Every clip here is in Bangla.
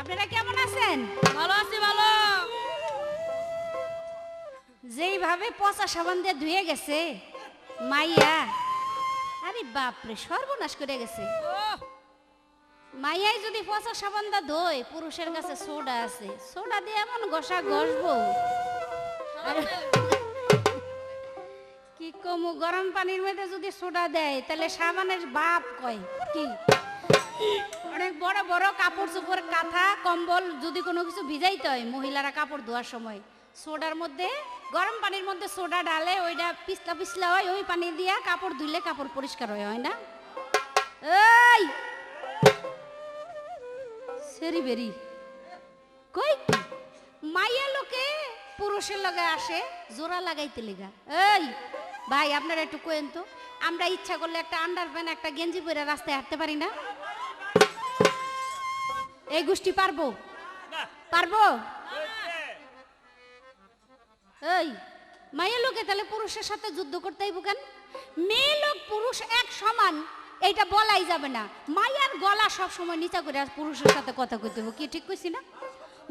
আপনারা কেমন আছেন? ভালো আছি ভালো। যেইভাবে পচা সাবান দিয়ে ধুয়ে গেছে মাইয়া, আরে বাপরে সর্বনাশ করে গেছে। মাইয়াই যদি পচা সাবান দা ধোয়, পুরুষের কাছে সোডা আছে, সোডা দিয়ে এমন ঘষা ঘষবো কি কমু। গরম পানির মধ্যে যদি সোডা দেয় তাহলে সাবানের বাপ কয় কি। অনেক বড় বড় কাপড় চোপড় কাঁথা কম্বল যদি কোনো কিছু ভিজাইতে হয় মহিলারা কাপড় ধোয়ার সময় সোডার মধ্যে, গরম পানির মধ্যে সোডা ডালে, ওইটা পিছলা পিছলা হয়, ওই পানি দিয়া কাপড় ধুলে কাপড় পরিষ্কার হয় না? এই সেরি বেরি কই কি মাইয়া লোকে পুরুষের লগে আসে জোড়া লাগাইতে লেগা। এই ভাই আপনারা একটু কোয়েন তো, আমরা ইচ্ছা করলে একটা আন্ডার প্যান্ট একটা গেঞ্জি পরে রাস্তায় হাঁটতে পারি না? এই গোষ্ঠী পারবো? পারবো? এই মাইয়া লোকে তাহলে পুরুষের সাথে যুদ্ধ করতে হইব কেন? মেয়ে লোক পুরুষ এক সমান এইটা বলাই যাবে না। মাইয়ার গলা সব সময় নিচা করে পুরুষের সাথে কথা কইতে হবে, কি ঠিক কইছি না?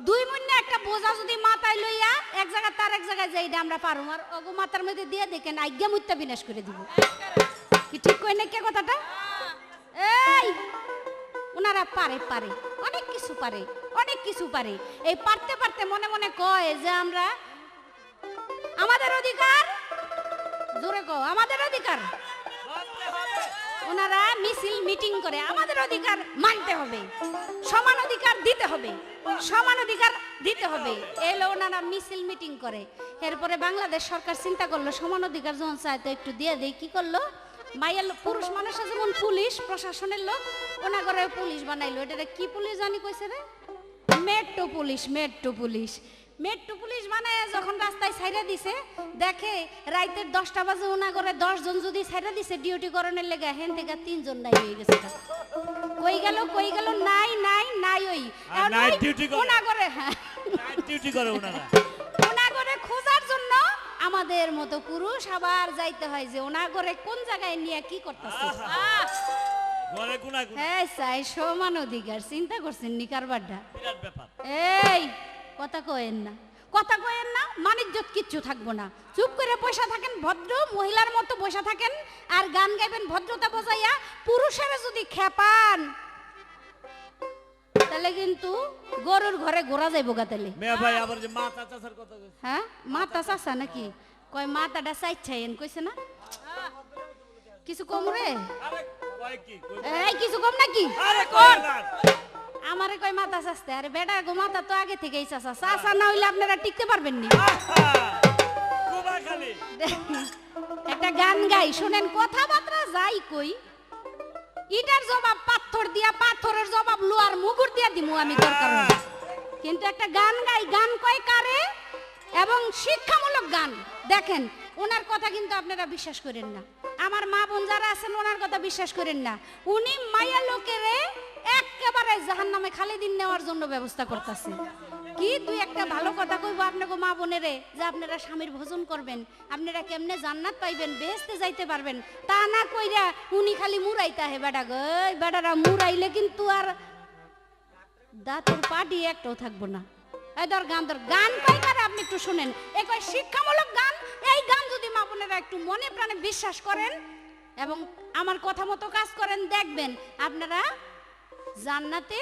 দুই মূন্য একটা বোঝা যদি মাথায় লইয়া এক জায়গা তার এক জায়গায় যাই, এটা আমরা পারবো। আর অগো মাথার মধ্যে দিয়ে দেখেন আজ্ঞা মুত্যা বিনাশ করে দিব, কি ঠিক কই না কে কথাটা? এই ওনারা পারে পারে অনেক কিছু পারে, অনেক কিছু পারে। এই পারতে পারতে মনে মনে কয় যে আমরা আমাদের অধিকার, জোরে কও আমাদের অধিকার। ওনারা মিছিল মিটিং করে আমাদের অধিকার মানতে হবে, সমান অধিকার দিতে হবে, সমান অধিকার দিতে হবে, এলো ওনারা মিছিল মিটিং করে। এরপরে বাংলাদেশ সরকার চিন্তা করলো সমান অধিকার যখন চায় তো একটু দিয়ে দেয়, কি করলো মাইয়ার পুরুষ মানুষের যেমন পুলিশ প্রশাসনের লোক ওনা করে পুলিশ বানাইলো। এটা কি পুলিশ জানি কইছে রে? Metro police, metro police. Metro police বানায় যখন রাস্তায় ছাইরা দিছে, দেখে রাইতের 10টা বাজে ওনা করে 10 জন যদি ছাইরা দিছে ডিউটি করণের লেগে, হেন থেকে 3 জন নাই হয়ে গেছে। কই গেল কই গেল? নাই নাই নাই, ওই নাইট ডিউটি করে ওনা করে, হ্যাঁ নাইট ডিউটি করে ওনারা। ওনা করে খোঁজার জন্য আমাদের মতো পুরুষ আবার যাইতে হয় যে ওনা করে কোন জায়গায় নিয়ে কি করতেছে। ঘরে গুনা গুনা হ্যাঁ চাই সমান অধিকার, চিন্তা করছেন নি কারবারটা? বিরাট ব্যাপার। এই কথা কয়েন না, কথা কয়েন না, মানিজ্যত কিচ্ছু থাকবো না। চুপ করে পয়সা থাকেন, ভদ্র মহিলার মতো বসা থাকেন আর গান গাইবেন ভদ্রতা বজাইয়া। পুরুষেরা যদি খেপান তাহলে কিন্তু গরুর ঘরে ঘোরা যাইব গা। তাহলে মেয়া ভাই আবার যে মাথা চাচার কথা কইছে। হ্যাঁ মাথা চাচা নাকি কয় মাথাটা চাইছেন কইছে না? কিছু কম রে? আরে কয় কি কই? এই কিছু কম নাকি? আরে কোন আমারে কয় মাথা চাচতে। আরে বেটা গো মাথা তো আগে থেকেই চাচা, চাচা না হইলে আপনারা টিকতে পারবেন নি। কুবা খালি একটা গান গাই শুনেন, কথাবার্তা যাই কই ইটার জবাব পাথর দিয়া, পাথরের জবাব লোহার মুগুর দিয়া দিমু আমি দরকার হলে। কিন্তু একটা গান গাই, গান কয় কারে এবং শিক্ষামূলক গান। দেখেন ওনার কথা কিন্তু আপনারা বিশ্বাস করেন না, আমার মা বোন যারা আছেন ওনার কথা বিশ্বাস করেন না। উনি মায়া লোকেরে একেবারে জাহান্নামে খালিদিন নেওয়ার জন্য ব্যবস্থা করতেছে। কি দুই একটা ভালো কথা কইব আপনাকে মা বোনেরে, যে আপনারা স্বামীর ভোজন করবেন, আপনারা কেমনে জান্নাত পাইবেন, বেহেশতে যাইতে পারবেন, তা না কইরা উনি খালি মুরাইতা হে বেটা গো। এই বেটারা মুরাইলে কিন্তু আর দাঁতের পাটি একটাও থাকবো না। এই ধর গান, ধর গান কয় কারে আপনি একটু শুনেন, এ কয় শিক্ষামূলক গান। এই গান যদি মা বোনেরা একটু মনে প্রাণে বিশ্বাস করেন এবং আমার কথা মতো কাজ করেন, দেখবেন আপনারা জান্নাতে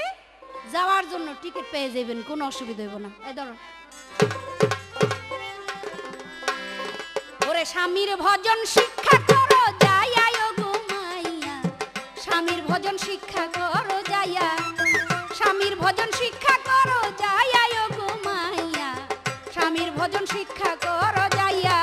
যাওয়ার জন্য টিকিট পেয়ে যাবেন, কোনো অসুবিধা হইব না। এই ধরো, ওরে স্বামীর ভজন শিক্ষা করো যাইয়া গো মাইয়া, স্বামীর ভজন শিক্ষা করো যাইয়া, স্বামীর ভজন শিক্ষা করো যাইয়া গো মাইয়া, স্বামীর ভজন শিক্ষা করো যাইয়া।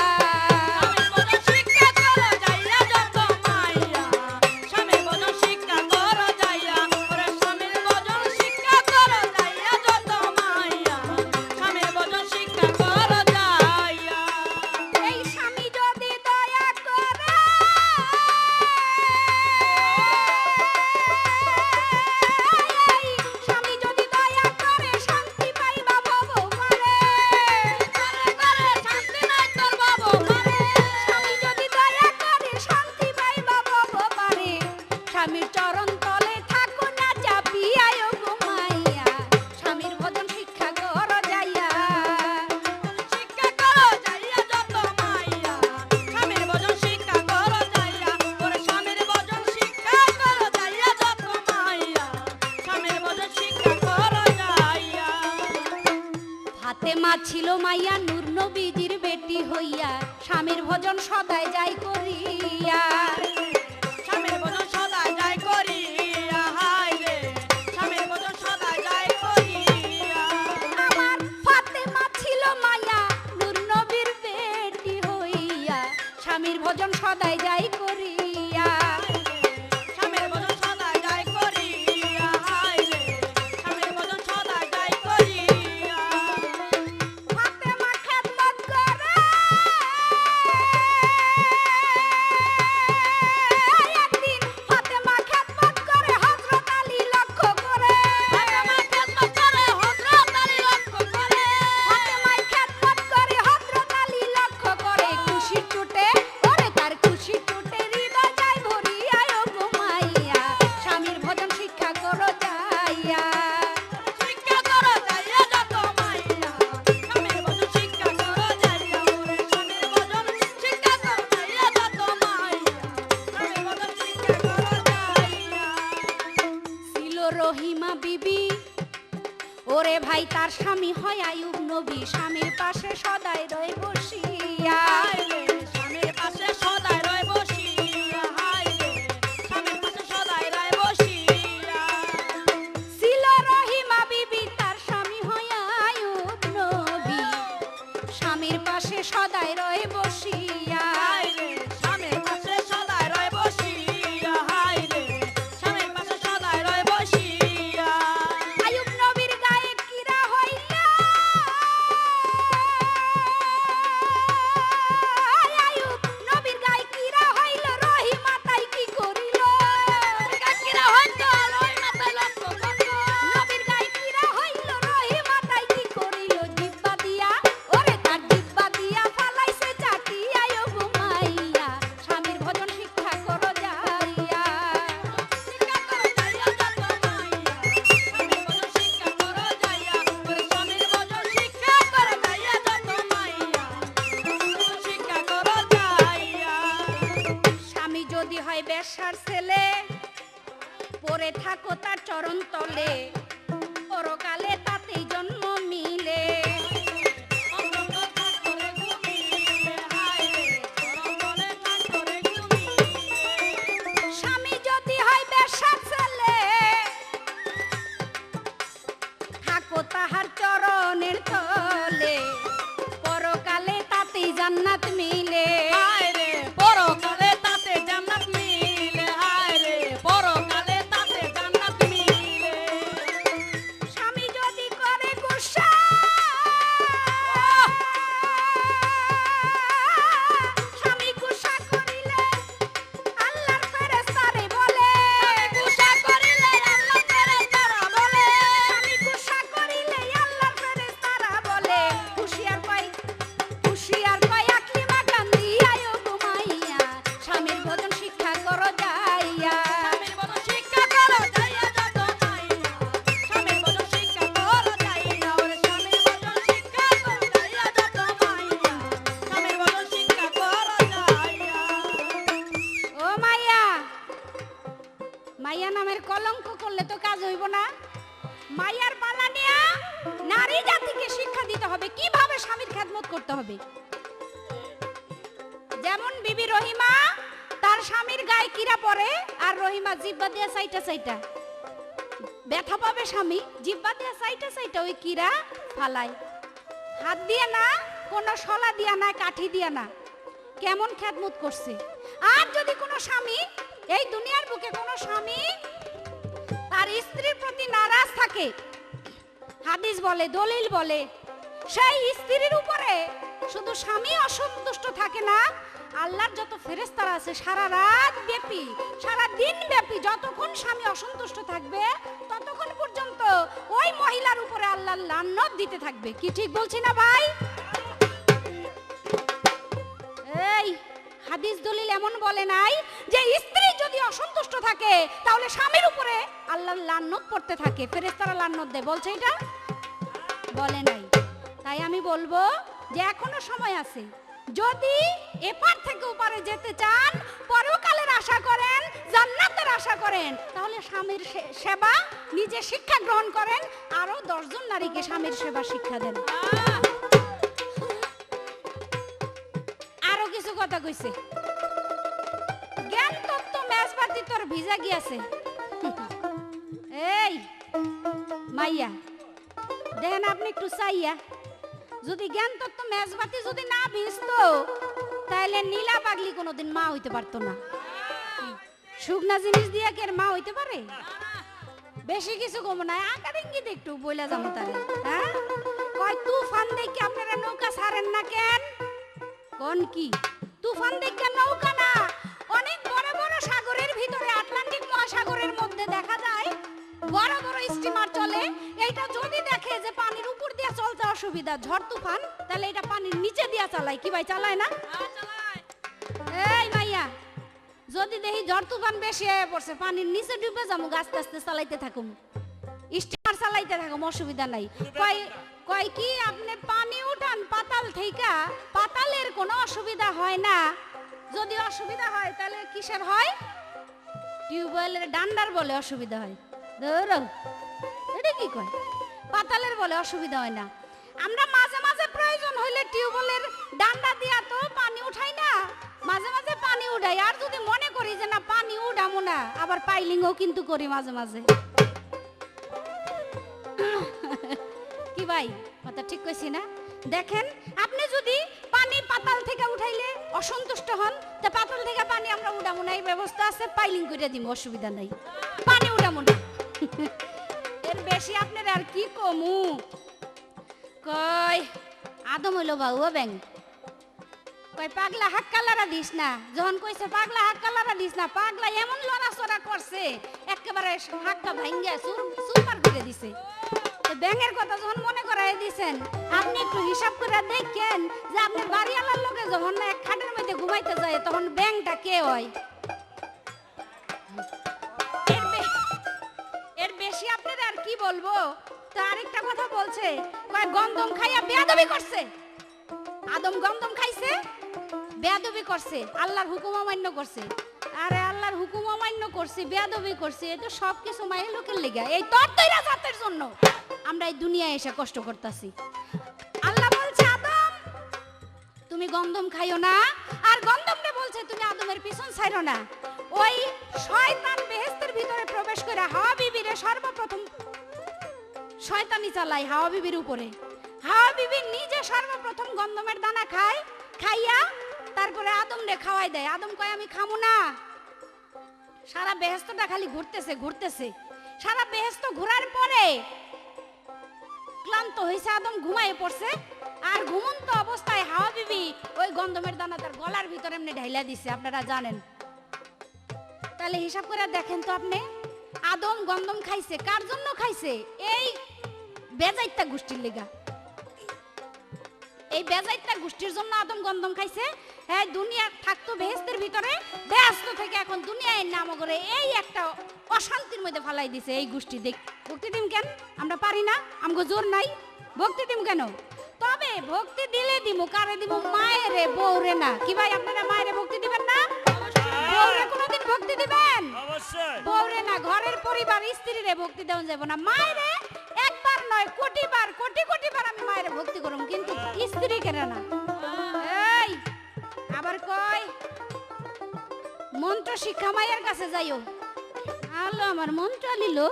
ফাতেমা ছিল মাইয়া নূর নবীজির বেটি হইয়া স্বামীর ভজন সদাই যাই করিয়া স্বামীর ভজন সদা যায় করিয়া, হায় রে স্বামীর ভজন সদা যায় করিয়া। আমার ফাতেমা ছিল মাইয়া নূর নবীর বেটি হইয়া স্বামীর ভজন সদাই যাই করিয়া স্বামীর ভজন সদা যায় করিয়া, হায় রে স্বামীর ভজন সদা যায় করিয়া। ফাতেমা খেদমত করে একদিন ফাতেমা খেদমত করে হযরত আলী লক্ষ্য করে ফাতেমা খেদমত করে হযরত আলী লক্ষ্য করে। ফাতেমাই খেদমত করে হযরত আলী লক্ষ্য করে খুশি টুটে ওরে তার খুশি টুটে হৃদয় যায় ভরিয়া ও ঘুমাইয়া স্বামীর ভজন শিক্ষা করো যাইয়া শিক্ষা করো যাইয়া যত মাইয়া, স্বামীর ভজন শিক্ষা করো যাইয়া, ওরে স্বামীর ভজন শিক্ষা করো যাইয়া যত মাইয়া, স্বামীর ভজন শিক্ষা করো যাইয়া। ছিল রহিমা বিবি ওরে ভাই তার স্বামী হয় আইয়ুব নবী স্বামীর পাশে সদাই রয় বসিয়া হায় রে স্বামীর পাশে সদাই রয় বসিয়া, হায় রে স্বামীর পাশে সদাই রয় বসিয়া। ছিল রহিমা বিবি তার স্বামী হয় আইয়ুব নবী স্বামীর পাশে সদাই রয় বসিয়া হায় রে স্বামীর পাশে সদাই রয় বসিয়া, হায় রে স্বামীর পাশে সদাই রয় বসিয়া। আইয়ুব নবীর গায়ে কিরা হইলা আইয়ুব নবীর গায়ে কিরা হইল রহিমা তাই কি করিল কাকিরা হয়তো আলোয় মাথায় লক্ষ্য করতো, নবীর গায়ে কিরা হইল রহিমা তাই কি করিল জিব্বা দিয়া ওরে তার জিব্বা দিয়া ফালাইছে চাটিয়া ও ঘুমাইয়া স্বামীর ভজন শিক্ষা করো যাইয়া শিক্ষা করো যাইয়া যত মাইয়া, স্বামীর ভজন শিক্ষা করো যাইয়া, ওরে স্বামীর ভজন শিক্ষা করো যাইয়া যত মাইয়া, শিক্ষা করো যাইয়া। স্বামী যদি হয় বেশ্যার ছেলে পড়ে থাকো তার চরণ তলে পরকালে তাতেই জন্ম মিলে অন্তত থাক করে ঘুমিয়ে, হায় রে চরণ তলে থাক করে ঘুমিয়ে। স্বামী যদি হয় বেশ্যার ছেলে থাকো তাহার চরণের তলে পরকালে তাতেই জান্নাত মিলে হায় রে পরকালে তাতে জান্নাত মিলে, হায় রে পরকালে তাতে জান্নাত মিলে। স্বামী যদি করে গুসা স্বামী গুসা করিলে আল্লাহর ফেরেশতারে বলে গুসা করিলে আল্লাহ ফেরেশতারা বলে, স্বামী গুসা করিলে আল্লাহর ফেরেশতারা বলে হুশিয়ার কয় আকলিমা কান্দি আয়ো ঘুমাইয়া স্বামীর ভজন শিক্ষা করো যাইয়া স্বামীর ভজন শিক্ষা করো যাইয়া যত মাইয়া, স্বামীর ভজন শিক্ষা করো যাইয়া, ওরে স্বামীর ভজন শিক্ষা করো যাইয়া যত মাইয়া, স্বামীর ভজন শিক্ষা করো যাইয়া। ও মাইয়া মাইয়া নামের কলঙ্ক করলে তো কাজ হইব না মাইয়ার পালা নিয়া নারী জাতিকে শিক্ষা দিতে হবে কিভাবে স্বামীর খেদমত করতে হবে যেমন বিবি রহিমা তার স্বামীর গায়ে কিরা পড়ে আর রহিমা জিব্বা দিয়ে সাইটা সাইটা ব্যথা পাবে স্বামী জিব্বা দিয়ে সাইটা সাইটা ওই কিরা ফালায় হাত দিয়ে না কোনো শলা দিয়া না কাঠি দিয়া না কেমন খেদমত করছে আর যদি কোনো স্বামী এই দুনিয়ার বুকে কোনো স্বামী তার স্ত্রীর প্রতি নারাজ থাকে হাদিস বলে দলিল বলে সেই স্ত্রীর উপরে শুধু স্বামী অসন্তুষ্ট থাকে না আল্লাহর যত ফেরেশতারা আছে সারা রাত ব্যাপী সারা দিন ব্যাপী যতক্ষণ স্বামী অসন্তুষ্ট থাকবে ততক্ষণ পর্যন্ত ওই মহিলার উপরে আল্লাহর লানত দিতে থাকবে কি ঠিক বলছি না ভাই এই হাদিস দলিল এমন বলে নাই যে স্ত্রী যদি অসন্তুষ্ট থাকে তাহলে স্বামীর উপরে আল্লাহর লানত পড়তে থাকে ফেরেশতারা লানত দেয় বলছে এটা বলে নাই তাই আমি বলবো যে এখনো সময় আছে যদি এপার থেকে ওপারে যেতে চান পরকালের আশা করেন জান্নাতের আশা করেন তাহলে স্বামীর সেবা নিজে শিক্ষা গ্রহণ করেন আরো 10 জন নারীকে স্বামীর সেবা শিক্ষা দেন কথা কইছে জ্ঞান তত্ত্ব মেজবাতি তোর ভিজা গিয়াছে এই মাইয়া দেখেন আপনি একটু চাইয়া যদি জ্ঞান তত্ত্ব মেজবাতি যদি না ভিজতো তাহলে নীলা পাগলি কোনোদিন মা হইতে পারতো না শুকনা জিনিস দিয়ে কি আর মা হইতে পারে বেশি কিছু কম না আকার ইঙ্গিত একটু বইলা যাবো তারে হ্যাঁ কয় তুফান দেখে আপনারা নৌকা ছাড়েন না কেন কোন কি তুফান দেখে নৌকা না অনেক বড় বড় সাগরের ভিতরে আটলান্টিক মহাসাগরের মধ্যে দেখা যায় বড় বড় স্টিমার চলে এইটা যদি দেখে যে পানির উপর দিয়ে চলতে অসুবিধা ঝড় তুফান তাহলে এটা পানির নিচে দিয়ে চালায় কি ভাই চালায় না এই মাইয়া যদি দেখি ঝড় তুফান বেশি হয়ে পড়ছে পানির নিচে ডুবে যাবো আস্তে আস্তে চালাইতে থাকুম স্টিমার চালাইতে থাকুম অসুবিধা নাই কয় কয় কি আপনি পানি উঠান পাতাল থেকে পাতালের কোনো অসুবিধা হয় না যদি অসুবিধা হয় তাহলে কিসের হয় টিউবওয়েলের ডান্ডার বলে অসুবিধা হয় ধরো এটা কি কয় পাতালের বলে অসুবিধা হয় না আমরা মাঝে মাঝে প্রয়োজন হইলে টিউবওয়েলের ডান্ডা দিয়া তো পানি উঠাই না মাঝে মাঝে পানি উঠাই আর যদি মনে করি যে না পানি উঠামো না আবার পাইলিংও কিন্তু করি মাঝে মাঝে কি ভাই কথা ঠিক কইছি না দেখেন আপনি যদি পানি পাতাল থেকে উঠাইলে অসন্তুষ্ট হন তা পাতাল থেকে পানি আমরা উঠামো না এই ব্যবস্থা আছে পাইলিং করে দিব অসুবিধা নাই পানি উঠামো না এর বেশি আপনার আর কি কমু কয় আদম হইলো বাবু ব্যাং কয় পাগলা হাক্কালারা দিস না যখন কইছে পাগলা হাক্কালারা দিস না পাগলা এমন লড়াচড়া করছে একেবারে হাক্কা ভাঙ্গা সুরমার করে দিছে ব্যাঙের কথা যখন মনে করাই দিছেন আপনি একটু হিসাব করে দেখেন যে আপনার বাড়িওয়ালার লোকে যখন এক খাটের মধ্যে ঘুমাইতে যায় তখন ব্যাংটা কে হয় এর বেশি আপনার আর কি বলবো তো আরেকটা কথা বলছে কয় গন্ধম খাইয়া বেয়াদবি করছে আদম গন্ধম খাইছে বেয়াদবি করছে আল্লাহর হুকুম অমান্য করছে আরে আল্লাহর হুকুম অমান্য করছে বেয়াদবি করছে এ তো সব কিছু মায়ের লোকের লেগে এই তরতইরা জাতের জন্য আমরা এই দুনিয়ায় এসে কষ্ট করতেছি আল্লাহ বলছে আদম তুমি গন্ধম খাইও না আর গন্ধমরে বলছে তুমি আদমের পিছন ছাইরো না ওই শয়তান বেহেশতের ভিতরে প্রবেশ করে হাওয়া বিবিরে সর্বপ্রথম শয়তানি চালায় হাওয়া বিবির উপরে হাওয়া বিবি নিজে সর্বপ্রথম গন্ধমের দানা খায় খাইয়া তারপরে আদমরে খাওয়াই দেয় আদম কয় আমি খামু না সারা বেহেশতটা খালি ঘুরতেছে ঘুরতেছে সারা বেহেশত ঘোরার পরে ক্লান্ত হইছে আদম ঘুমায়ে পড়ছে আর ঘুমন্ত অবস্থায় হাওয়া বিবি ওই গন্ধমের দানা তার গলার ভিতরে এমনি ঢাইলা দিছে আপনারা জানেন তাহলে হিসাব করে দেখেন তো আপনি আদম গন্ধম খাইছে কার জন্য খাইছে এই বেজাইতা গোষ্ঠীর লেগা এই বেজাইতা গোষ্ঠীর জন্য আদম গন্ধম খাইছে হ্যাঁ দুনিয়া থাকতো বেহেশতের ভিতরে ব্যস্ত থেকে এখন দুনিয়ায় নাম করে এই একটা অশান্তির মধ্যে ফালাই দিছে এই গোষ্ঠী দেখ ভক্তি দিম কেন আমরা পারি না আমগো জোর নাই ভক্তি দিম কেন তবে ভক্তি দিলে দিমু কারে দিব মায়েরে বউরে না কি ভাই আপনারা মায়েরে ভক্তি দিবেন না বউরে কোনোদিন ভক্তি দিবেন অবশ্যই বউরে না ঘরের পরিবার স্ত্রীরে ভক্তি দেওয়া যাবে না মায়েরে একবার নয় কোটিবার কোটি কোটিবার আমি মায়েরে ভক্তি করুম কিন্তু স্ত্রী কেন না এই আবার কয় মন্ত্র শিক্ষা মায়ের কাছে যাইও আলো আমার মন্ত্র লিলো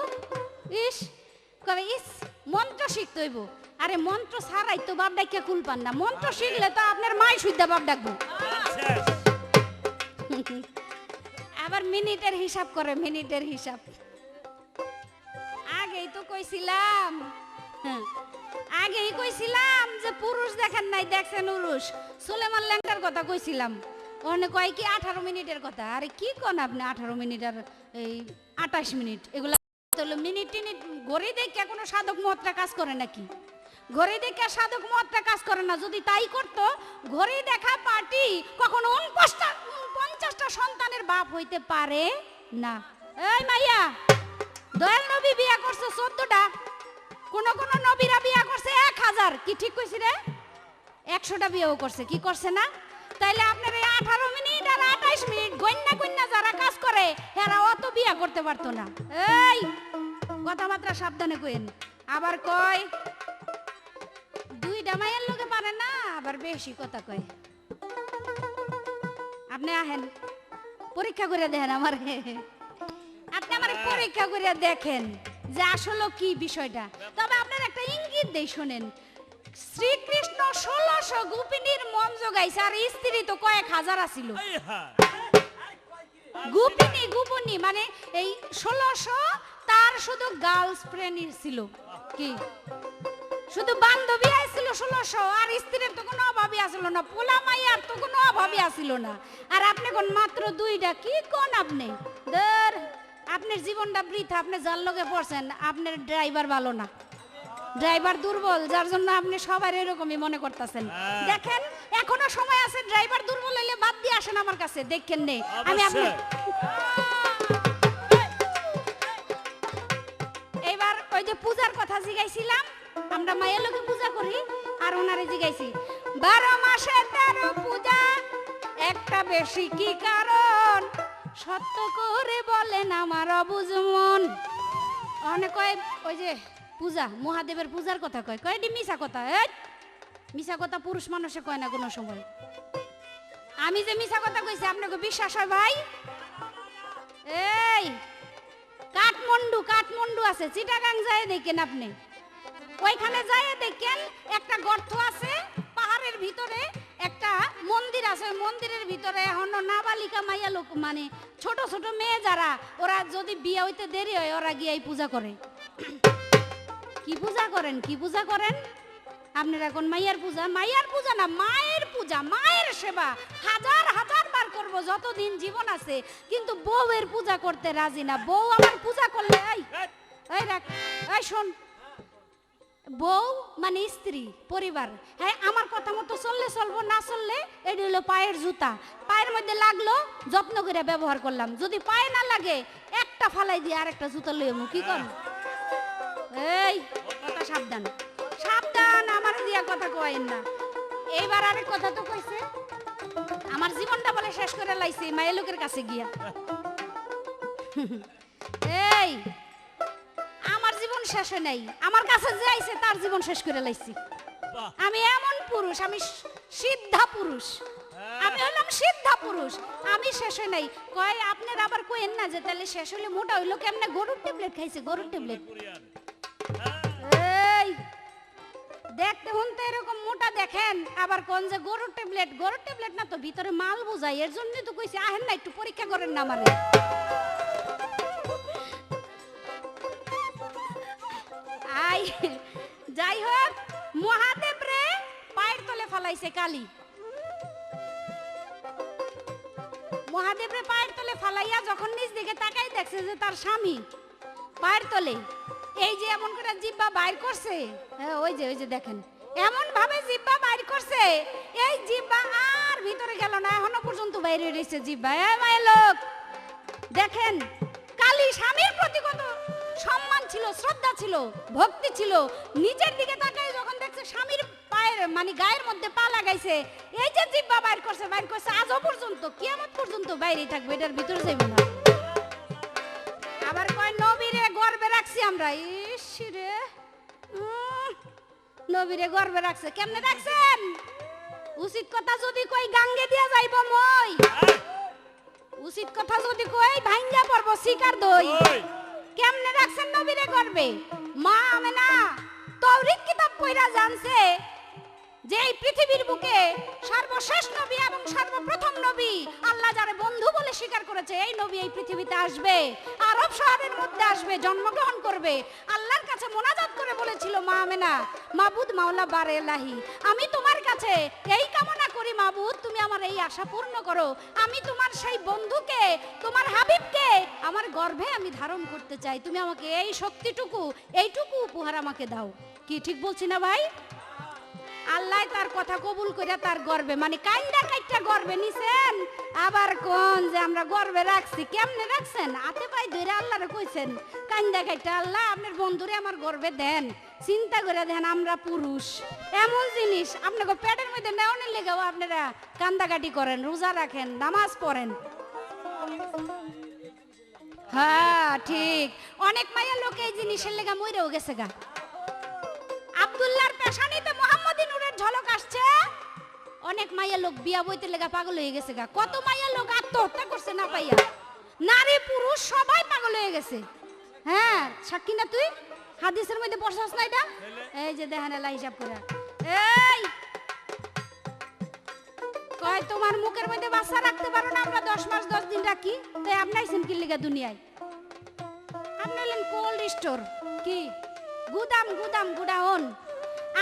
ইস কবে ইস মন্ত্র শিখতে হইব আরে মন্ত্র ছাড়াই তো বাপ ডাকিয়া কুল পান না মন্ত্র শিখলে তো আপনার মাই শুদ্ধা বাপ ডাকবো আবার মিনিটের হিসাব করে মিনিটের হিসাব আগেই তো কইছিলাম আগেই কইছিলাম যে পুরুষ দেখেন নাই দেখছেন উরুষ সুলেমান ল্যাংটার কথা কইছিলাম ওখানে কয় কি 18 মিনিটের কথা আরে কি কোন আপনি 18 মিনিট আর এই 28 মিনিট এগুলা হলো মিনিট টিনিট ঘড়ি দেখে কোনো সাধক মহত্রা কাজ করে নাকি ঘড়ি দেখে সাধক মহত্রা কাজ করে না যদি তাই করতো ঘড়ি দেখা পার্টি কখনো 49টা সন্তানের বাপ হইতে পারে না এই মাইয়া দয়াল নবী বিয়া করছে 14টা কোন কোন নবীরা বিয়া করছে 1000 কি ঠিক কইছি রে 100টা বিয়েও করছে কি করছে না তাইলে আপনার এই 18 মিনিট আর 28 মিনিট গন্যা গন্যা যারা কাজ করে এরা অত বিয়া করতে পারতো না এই কথাবার্তা সাবধানে কইেন আবার কয় দুইটা মায়ের লোকে পারে না আবার বেশি কথা কয় আপনি আহেন পরীক্ষা করে দেখেন আমার আপনি আমার পরীক্ষা করে দেখেন যে আসলে কি বিষয়টা। তবে আপনার একটা ইঙ্গিত দেই শোনেন, শ্রীকৃষ্ণ 1600 গোপিনীর মন জোগাইছে আর স্ত্রী তো কয়েক হাজার আছিল। এই হ্যাঁ গোপিনী মানে এই 1600 তার শুধু গার্লস ফ্রেন্ড ছিল, কি শুধু বান্ধবী আইছিল 1600, আর স্ত্রীর তো কোনো অভাবই আসিল না, পোলা মাইয়ার তো কোনো অভাবই আসিল না। আর আপনি কোন মাত্র দুইটা, কি কোন আপনি ধর আপনার জীবনটা বৃথা। আপনি যার লগে পড়ছেন আপনার ড্রাইভার ভালো না, ড্রাইভার দুর্বল, যার জন্য আপনি সবার এরকমই মনে করতেছেন। দেখেন এখনো সময় আছে, ড্রাইভার দুর্বল হইলে বাদ দিয়ে আসেন আমার কাছে, দেখেন নেই আমি আপনি। এইবার ওই যে পূজার কথা জিগাইছিলাম, আমরা মায়ের লোকে পূজা করি আর ওনারে জিগাইছি 12 মাসে 13 পূজা, একটা বেশি কি কারণ সত্য করে বলেন আমার অবুঝ মন। অনেক কয় ওই যে পূজা মহাদেবের পূজার কথা কয়, কয় এটি মিছা কথা। মিছা কথা পুরুষ মানুষে কয় না কোনো সময়। আমি যে মিছা কথা কইছি আপনাকে বিশ্বাস হয় ভাই? এই কাঠমান্ডু আছে, চিটাগাং যায় দেখেন আপনি, ওইখানে যায় দেখেন একটা গর্ত আছে পাহাড়ের ভিতরে, একটা মন্দির আছে, ওই মন্দিরের ভিতরে এখনো নাবালিকা মাইয়া লোক মানে ছোট ছোট মেয়ে যারা, ওরা যদি বিয়ে হইতে দেরি হয় ওরা গিয়ে পূজা করে। কি পূজা করেন, কি পূজা করেন আপনারা? এখন মাইয়ার পূজা না, মায়ের পূজা, মায়ের সেবা হাজার হাজার বার করবো যতদিন জীবন আছে, কিন্তু বউয়ের পূজা করতে রাজি না। বউ আমার পূজা করলে এই রাখ, এই শোন, বউ মানে স্ত্রী, পরিবার। হ্যাঁ আমার কথা মতো চললে চলবো, না চললে এটি হলো পায়ের জুতা, পায়ের মধ্যে লাগলো যত্ন করে ব্যবহার করলাম, যদি পায়ে না লাগে একটা ফালাই দিয়ে আরেকটা জুতা লইমু, কি কর? এই কথা সাবধান, সাবধান, আমার দিয়া কথা কয়েন না। এইবার আরেক কথা তো কইছে, আমার জীবনটা বলে শেষ করে লাইছে মায়ের লোকের কাছে গিয়া। এই আমার জীবন শেষে নাই, আমার কাছে যে আইছে তার জীবন শেষ করে লাইছি। আমি এমন পুরুষ, আমি সিদ্ধা পুরুষ, আমি হলাম সিদ্ধা পুরুষ, আমি শেষে নাই। কয় আপনার আবার কইেন না যে তাহলে শেষ হলে মোটা হইলো কেমনে? গরুর ট্যাবলেট খাইছে, গরুর ট্যাবলেট। এই দেখতে শুনতে এরকম মোটা দেখেন, আবার কোন যে গরুর ট্যাবলেট, গরুর ট্যাবলেট না তো ভিতরে মাল বোঝাই, এর জন্যই তো কইছি আহেন না একটু পরীক্ষা করেন না আমারে। আই যাই হোক, মহাদেব রে পায়ের তলে ফালাইছে কালী, মহাদেব রে পায়ের তলে ফালাইয়া যখন নিজ দিকে তাকাই দেখছে যে তার স্বামী পায়ের তলে, এই যে এমন করে জিহ্বা বাইর করছে, ওই যে দেখেন এমন ভাবে জিহ্বা বাইর করছে, এই জিহ্বা আর ভিতরে গেল না, এখনো পর্যন্ত বাইরে রয়েছে জিহ্বা। মায়ের লোক দেখেন, কালী স্বামীর প্রতি কত সম্মান ছিল, শ্রদ্ধা ছিল, ভক্তি ছিল। নিজের দিকে তাকাই যখন দেখছে স্বামীর পায়ের মানে গায়ের মধ্যে পা লাগাইছে, এই যে জিহ্বা বাইর করছে আজও পর্যন্ত কিয়ামত পর্যন্ত বাইরে থাকবে, এটার ভিতরে যাইব না। আবার কয় নবীরে গর্বে রাখছি আমরা, ইস রে নবীরে গর্বে রাখছে, কেমনে রাখছেন? উচিত কথা যদি কই গাঙ্গে দিয়া যাইব মই, উচিত কথা যদি কই ভাঙ্গা পড়ব শিকার দই। কেমনে রাখছেন নবীরে গর্বে? মা আমেনা তাওরীত কিতাব পড়া জানছে যে এই পৃথিবীর বুকে সর্বশেষ নবী এবং সর্বপ্রথম নবী আল্লাহ যারে বন্ধু বলে স্বীকার করেছে, এই নবী এই পৃথিবীতে আসবে, আরব শহরের মধ্যে আসবে, জন্মগ্রহণ করবে, আল্লাহর কাছে মোনাজাত করে বলেছিল মা আমেনা, মাবুদ মাওলা বারে এলাহি, আমি তোমার কাছে এই কামনা করি মাবুদ, তুমি আমার এই আশা পূর্ণ করো, আমি তোমার সেই বন্ধুকে, তোমার হাবিবকে আমার গর্ভে আমি ধারণ করতে চাই, তুমি আমাকে এই শক্তিটুকু, এইটুকু উপহার আমাকে দাও। কি ঠিক বলছি না ভাই? আল্লাহ তার কথা কবুল করে তার গর্বে মানে কাইন্দা কাইটা গর্বে নিছেন, আবার কোন যে আমরা গর্বে রাখছি। কেমনে রাখছেন? হাতে পায়ে ধরে আল্লাহরে কইছেন কাইন্দা কাইটা, আল্লাহ আপনার বন্ধুরে আমার গর্বে দেন, চিন্তা করে দেন আমরা পুরুষ, এমন জিনিস আপনাকে পেটের মধ্যে নেওয়ানোর লেগেও আপনারা কান্দাকাটি করেন, রোজা রাখেন, নামাজ পড়েন। হ্যাঁ ঠিক, অনেক মায়া লোক এই জিনিসের লেগা মইরেও গেছে গা। আব্দুল্লাহর পেশানিতে মুহাম্মদী নূরের ঝলক আসছে, অনেক মাইয়া লোক বিয়া বইতে লেগা পাগল হয়ে গেছে গা, কত মাইয়া লোক আত্মহত্যা করছে না পাইয়া, নারী পুরুষ সবাই পাগল হয়ে গেছে। হ্যাঁ সাক্ষী না তুই, হাদিসের মধ্যে পড়ছস না এটা? এই যে দেখেন এলা হিসাব করে, এই কয় তোমার মুখের মধ্যে বাচ্চা রাখতে পারো না, আমরা 10 মাস 10 দিন রাখি, তাই আপনি আইছেন কি লিগা দুনিয়ায়? আপনি হলেন কোল্ড স্টোর, কি গুদাম গুদাম গুডাউন,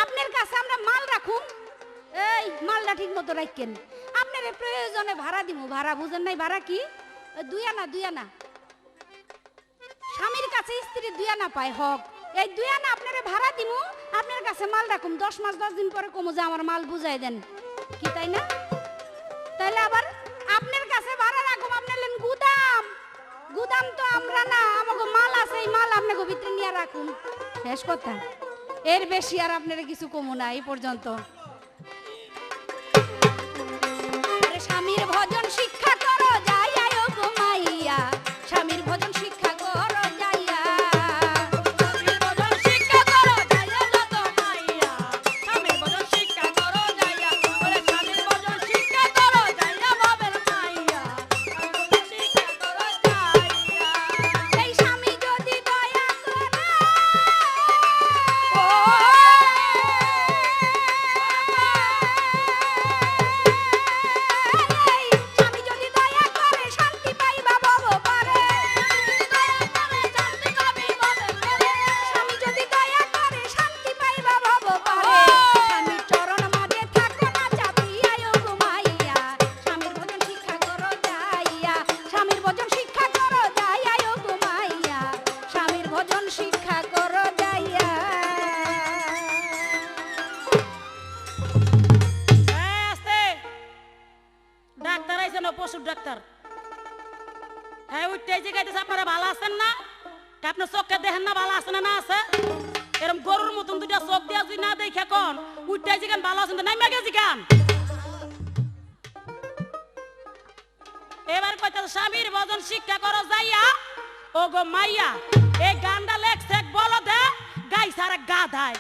আপনার কাছে আমরা মাল রাখুম, এই মালটা ঠিক মতো রাখেন, আপনার প্রয়োজনে ভাড়া দিব, ভাড়া বুঝেন নাই? ভাড়া কি? 2 আনা 2 আনা, স্বামীর কাছে স্ত্রী 2 আনা পায় হক, এই 2 আনা আপনারে ভাড়া দিব, আপনার কাছে মাল রাখুম, 10 মাস 10 দিন পরে কমু যে আমার মাল বুঝাই দেন, কি তাই না? তাইলে আবার আপনার কাছে ভাড়া রাখুম, আপনি হলেন গুদাম, গুদাম তো আমরা না, আমাকে মাল আছে, এই মাল আপনাকে ভিতরে নিয়ে রাখুন, শেষ কথা। এর বেশি আর আপনারা কিছু কমু না এই পর্যন্ত। আরে স্বামীর ভজন শিক্ষা করো যাইয়া ও গো মাইয়া, স্বামীর ভজন শিক্ষা করো যাইয়া, স্বামীর ভজন শিক্ষা করো যাইয়া যত মাইয়া, স্বামীর ভজন শিক্ষা করো যাইয়া, ওরে স্বামীর ভজন শিক্ষা করো যাইয়া বাবের মাইয়া, স্বামীর ভজন শিক্ষা করো যাইয়া। সেই স্বামী যদি দয়া করে, স্বামী যদি দয়া করে শান্তি পাইবা ভব পারে, শান্তি পাবি বাবের ঘরে, স্বামী যদি দয়া করে শান্তি পাইবা ভব পারে, স্বামীর চরণ মাঝে থাকো না চাপিয়া ও গো মাইয়া, স্বামীর ভজন শিক্ষা করো যাইয়া, স্বামীর ভজন শিক্ষা করো যাইয়া ও গো মাইয়া, স্বামীর ভজন শিক্ষা করো যাইয়া। আস্তে ডাক্তার আইছে না, পশুর ডাক্তার। হ্যাঁ উঠতে যে গাইতেছে, আপনারা ভালো আছেন না? আপনার চোখে দেখেন না ভালো আছে না না আছে? এরকম গরুর মতন দুইটা চোখ দিয়া যদি না দেখে কোন উঠতে যে গান ভালো আছেন তো নাই মাগে জিগান। এবার কইতাছে স্বামীর ভজন শিক্ষা করো যাইয়া ও গো মাইয়া, এই গানটা লেখছে বলো দে গাই সারা গাধায়।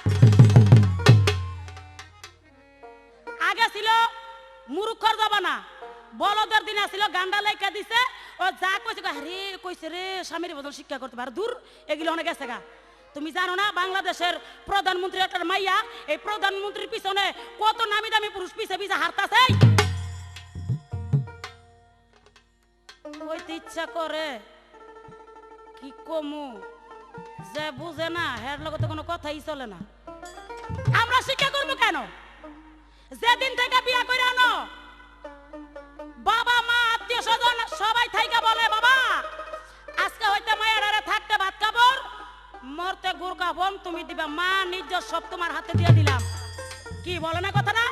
আগে ছিল মুরুক্ষর জবানা, বলদের দিন আসছিল গান্ডা লেখা দিছে, ও যা কইছে রে কইছে রে স্বামীর ভজন শিক্ষা করতে পারে, দূর এগুলো অনেক গেছে গা। তুমি জানো না বাংলাদেশের প্রধানমন্ত্রী একটা মাইয়া, এই প্রধানমন্ত্রীর পিছনে কত নামি দামি পুরুষ পিছে পিছে হারতাছে। কইতে ইচ্ছা করে কি কমু, যে বুঝে না হের লগতে কোনো কথাই চলে না। আমরা শিক্ষা করবো কেন? যেদিন থেকে বিয়া করে আনো বাবা মা আত্মীয় স্বজন সবাই থাইকা বলে বাবা আজকে হইতে মায়ের থাকতে ভাত কাপড়, মরতে গুড় কাপন তুমি দিবা, মা নিজ সব তোমার হাতে দিয়ে দিলাম, কি বলে না কথা না?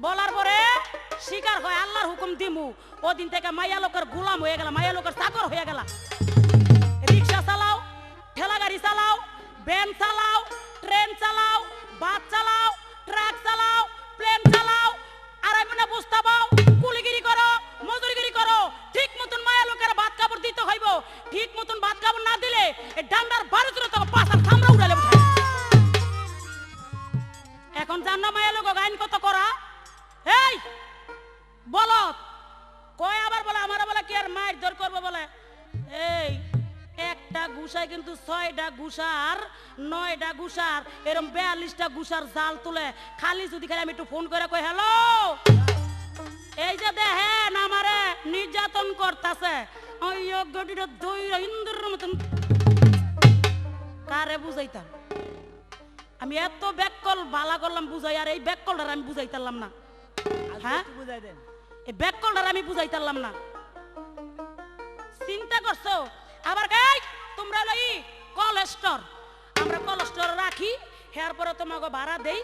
বলার পরে স্বীকার হয় আল্লাহর হুকুম দিমু, ওদিন থেকে মাইয়া লোকের গোলাম হয়ে গেল, মাইয়া লোকের চাকর হয়ে গেল। রিক্সা চালাও, ঠেলা গাড়ি চালাও, ভ্যান চালাও, ট্রেন চালাও, বাস চালাও, ট্রাক চালাও, প্লেন চালাও, আর আমি না বুঝতে পাও কুলিগিরি করো, মজুরিগিরি করো, ঠিক মতন মায়া লোকের ভাত কাপড় দিতে হইব, ঠিক মতন ভাত কাপড় না দিলে এই ডান্ডার 12 ছিল তখন পাশার থামড়া উড়ালে উঠায়। এখন জান না মায়া লোক আইন কত করা, এই বলো কয় আবার বলে আমার বলে কি আর মায়ের দর করবো বলে, এই একটা গুসায় কিন্তু 6টা গুসার 9টা গুসার এরকম 42টা গুসার জাল তুলে, খালি যদি খালি আমি একটু ফোন করে কই হ্যালো এই যে দেখেন আমারে নির্যাতন করতেছে, ওই গটিটা দইরা ইন্দ্রের মতন কারে বুঝাইতাম আমি? এত ব্যাককল বালা করলাম বুঝাই, আর এই ব্যাককলটার আমি বুঝাইতাম না। হ্যাঁ বুঝাই দেন। এই ব্যাককলটার আমি বুঝাইতাম না। চিন্তা করছো? আবার গাই তোমরা লই কোলেস্টর, আমরা কোলেস্টর রাখি, হেয়ার পরে তোমাকে ভাড়া দেই,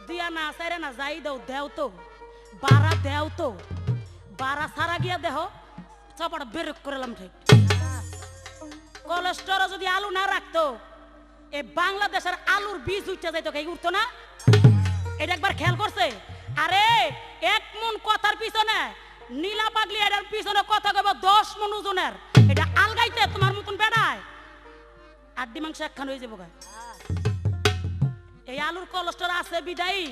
2 আনা 4 আনা যাই দাও, দেও তো ভাড়া, দেও তো ভাড়া সারা গিয়া দেহ চাপাটা বেরেক করলাম। ঠিক কোলেস্টর যদি আলু না রাখতো এই বাংলাদেশের আলুর বীজ উঠতে যাইতো, কে উঠতো না? এটা একবার খেয়াল করছে? আরে 1 মন কথার পিছনে নীলা পাগলি এটার পিছনে কথা কইব 10 মন ওজনের, এটা আলগাইতে তোমার মতন বেড়ায় আড্ডি মাংস একখান হয়ে যাবো গায়। এই আলুর কোলেস্টর আছে বিদায়ী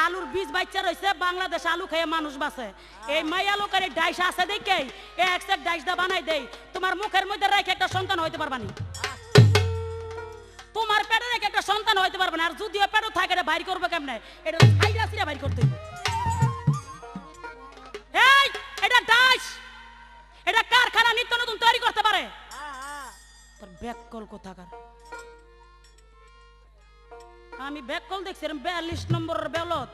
আলুর বীজ বাচ্চা রয়েছে, বাংলাদেশে আলু খেয়ে মানুষ বাঁচে। এই মাইয়া লোকের এই ডাইস আছে দেখে এক সেট ডাইস দা বানাই দেই, তোমার মুখের মধ্যে রেখে একটা সন্তান হইতে পারবা না, তোমার পেটে রেখে একটা সন্তান হইতে পারবে না। আর যদিও পেটও থাকে এটা বাইর করবে কেমনে, এটা ছাইরা ছিঁড়া বাইর করতে হইবে। এই এটা ডাইস, এটা কারখানা নিত্য নতুন তৈরি করতে পারে। তোর ব্যাককল কোথাকার, আমি ব্যাককল দেখছি এরম 42 নম্বরের বেলত,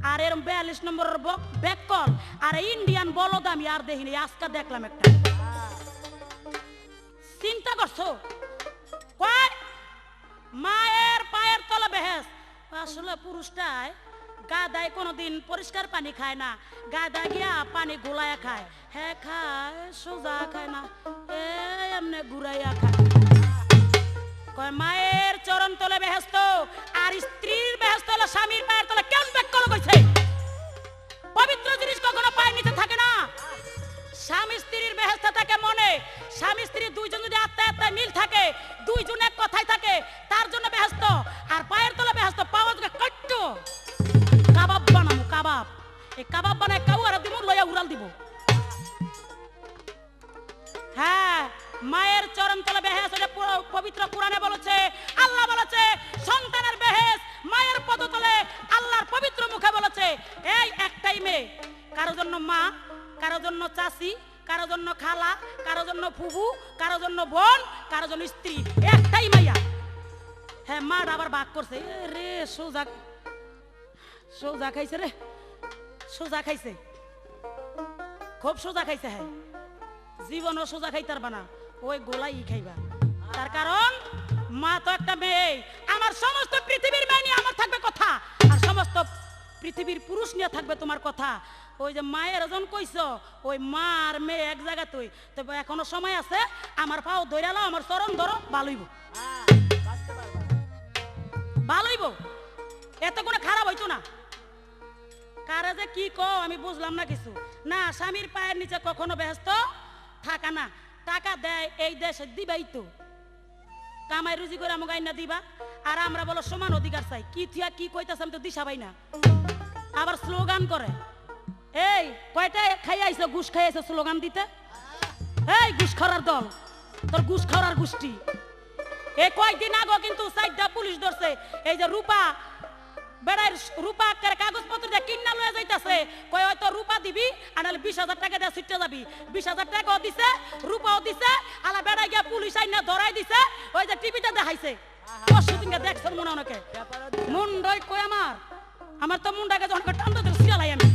আর এরম 42 নম্বরের ব্যাককল আর ইন্ডিয়ান বলদ আমি আর দেখিনি, আজকে দেখলাম একটা। চিন্তা করছো কয় মায়ের পায়ের তলা বেহেস। আসলে পুরুষটাই গাদায় কোনোদিন পরিষ্কার পানি খায় না, গাদা গিয়া পানি গোলায়া খায়, হ্যাঁ খায় সোজা খায় না, এমনি ঘুরাইয়া খায়। কয় মায়ের চরণ তলে বেহেস্ত আর স্ত্রীর বেহেস্ত হলো স্বামীর পায়ের তলে। কেন ব্যাককল কইছে? পবিত্র জিনিস কখনো পায়ের নিচে থাকে না। স্বামী স্ত্রীর বেহেস্ত থাকে মনে, স্বামী স্ত্রী দুইজন যদি আত্মায় আত্মায় মিল থাকে, দুইজন এক কথায় থাকে, তার জন্য বেহেস্ত। আর পায়ের তলে বেহেস্ত, পাওয়া কট্ট কাবাব বানাবো, কাবাব। এই কাবাব বানায় কাউ আর দিব লইয়া উড়াল দিব। হ্যাঁ, মায়ের চরণ তলে বেহেস, এটা পবিত্র কোরআনে বলেছে, আল্লাহ বলেছে সন্তানের বেহেস মায়ের পদতলে, আল্লাহর পবিত্র মুখে বলেছে। এই একটাই মেয়ে, কারো জন্য মা, কারো জন্য চাচি, কারো জন্য খালা, কারো জন্য ফুবু, কারো জন্য বোন, কারো জন্য স্ত্রী, একটাই মাইয়া। হ্যাঁ, মা আবার ভাগ করছে রে, সোজা সোজা খাইছে রে, সোজা খাইছে, খুব সোজা খাইছে। হ্যাঁ, জীবনও সোজা খাইতার বানা, ওই গোলাই খাইবা। তার কারণ মা তো একটা মেয়ে। আমার সমস্ত পৃথিবীর মেয়ে নিয়ে আমার থাকবে কথা, আর সমস্ত পৃথিবীর পুরুষ নিয়ে থাকবে তোমার কথা। ওই যে মায়ের ওজন কইছ, ওই মা আর মেয়ে এক জায়গা তুই, তবে এখনো সময় আছে। আমার পাও ধইরালো, আমার চরণ ধরো, ভালোইব ভালোইব, এত কোনো খারাপ হইতো না। কারে যে কি কও আমি বুঝলাম না কিছু। না, স্বামীর পায়ের নিচে কখনো ব্যস্ত থাকা না। টাকা দেয় এই দেশে দিবাই তো, কামাই রুজি করে আমাকে আইনা দিবা। আর আমরা বলো সমান অধিকার চাই, কি থিয়া কি কইতাছে আমি তো দিশা পাই না। আবার স্লোগান করে, এই কয়টা খাই আইছো, ঘুষ খাই আইছো স্লোগান দিতে। এই ঘুষ খাওয়ার দল, তোর ঘুষ খাওয়ার গোষ্ঠী। এই কয়েকদিন আগে কিন্তু 4টা পুলিশ ধরছে, এই যে রূপা বেড়ার রূপা কাগজপত্র দিয়ে কিনা লয়ে যাইতাছে। কয় হয়তো রূপা দিবি আর নাহলে 20,000 টাকা দিয়ে ছুটে যাবি। 20,000 টাকাও দিছে, রূপাও দিছে, আলা বেড়া গিয়া পুলিশ আইনা ধরাই দিছে। ওই যে টিভিতে দেখাইছে, পরশুদিনকে দেখছেন মনে অনেকে। মুন্ডই কই আমার তো মুন্ডাকে যখন টান্ডা দিল সিরালাই আমি।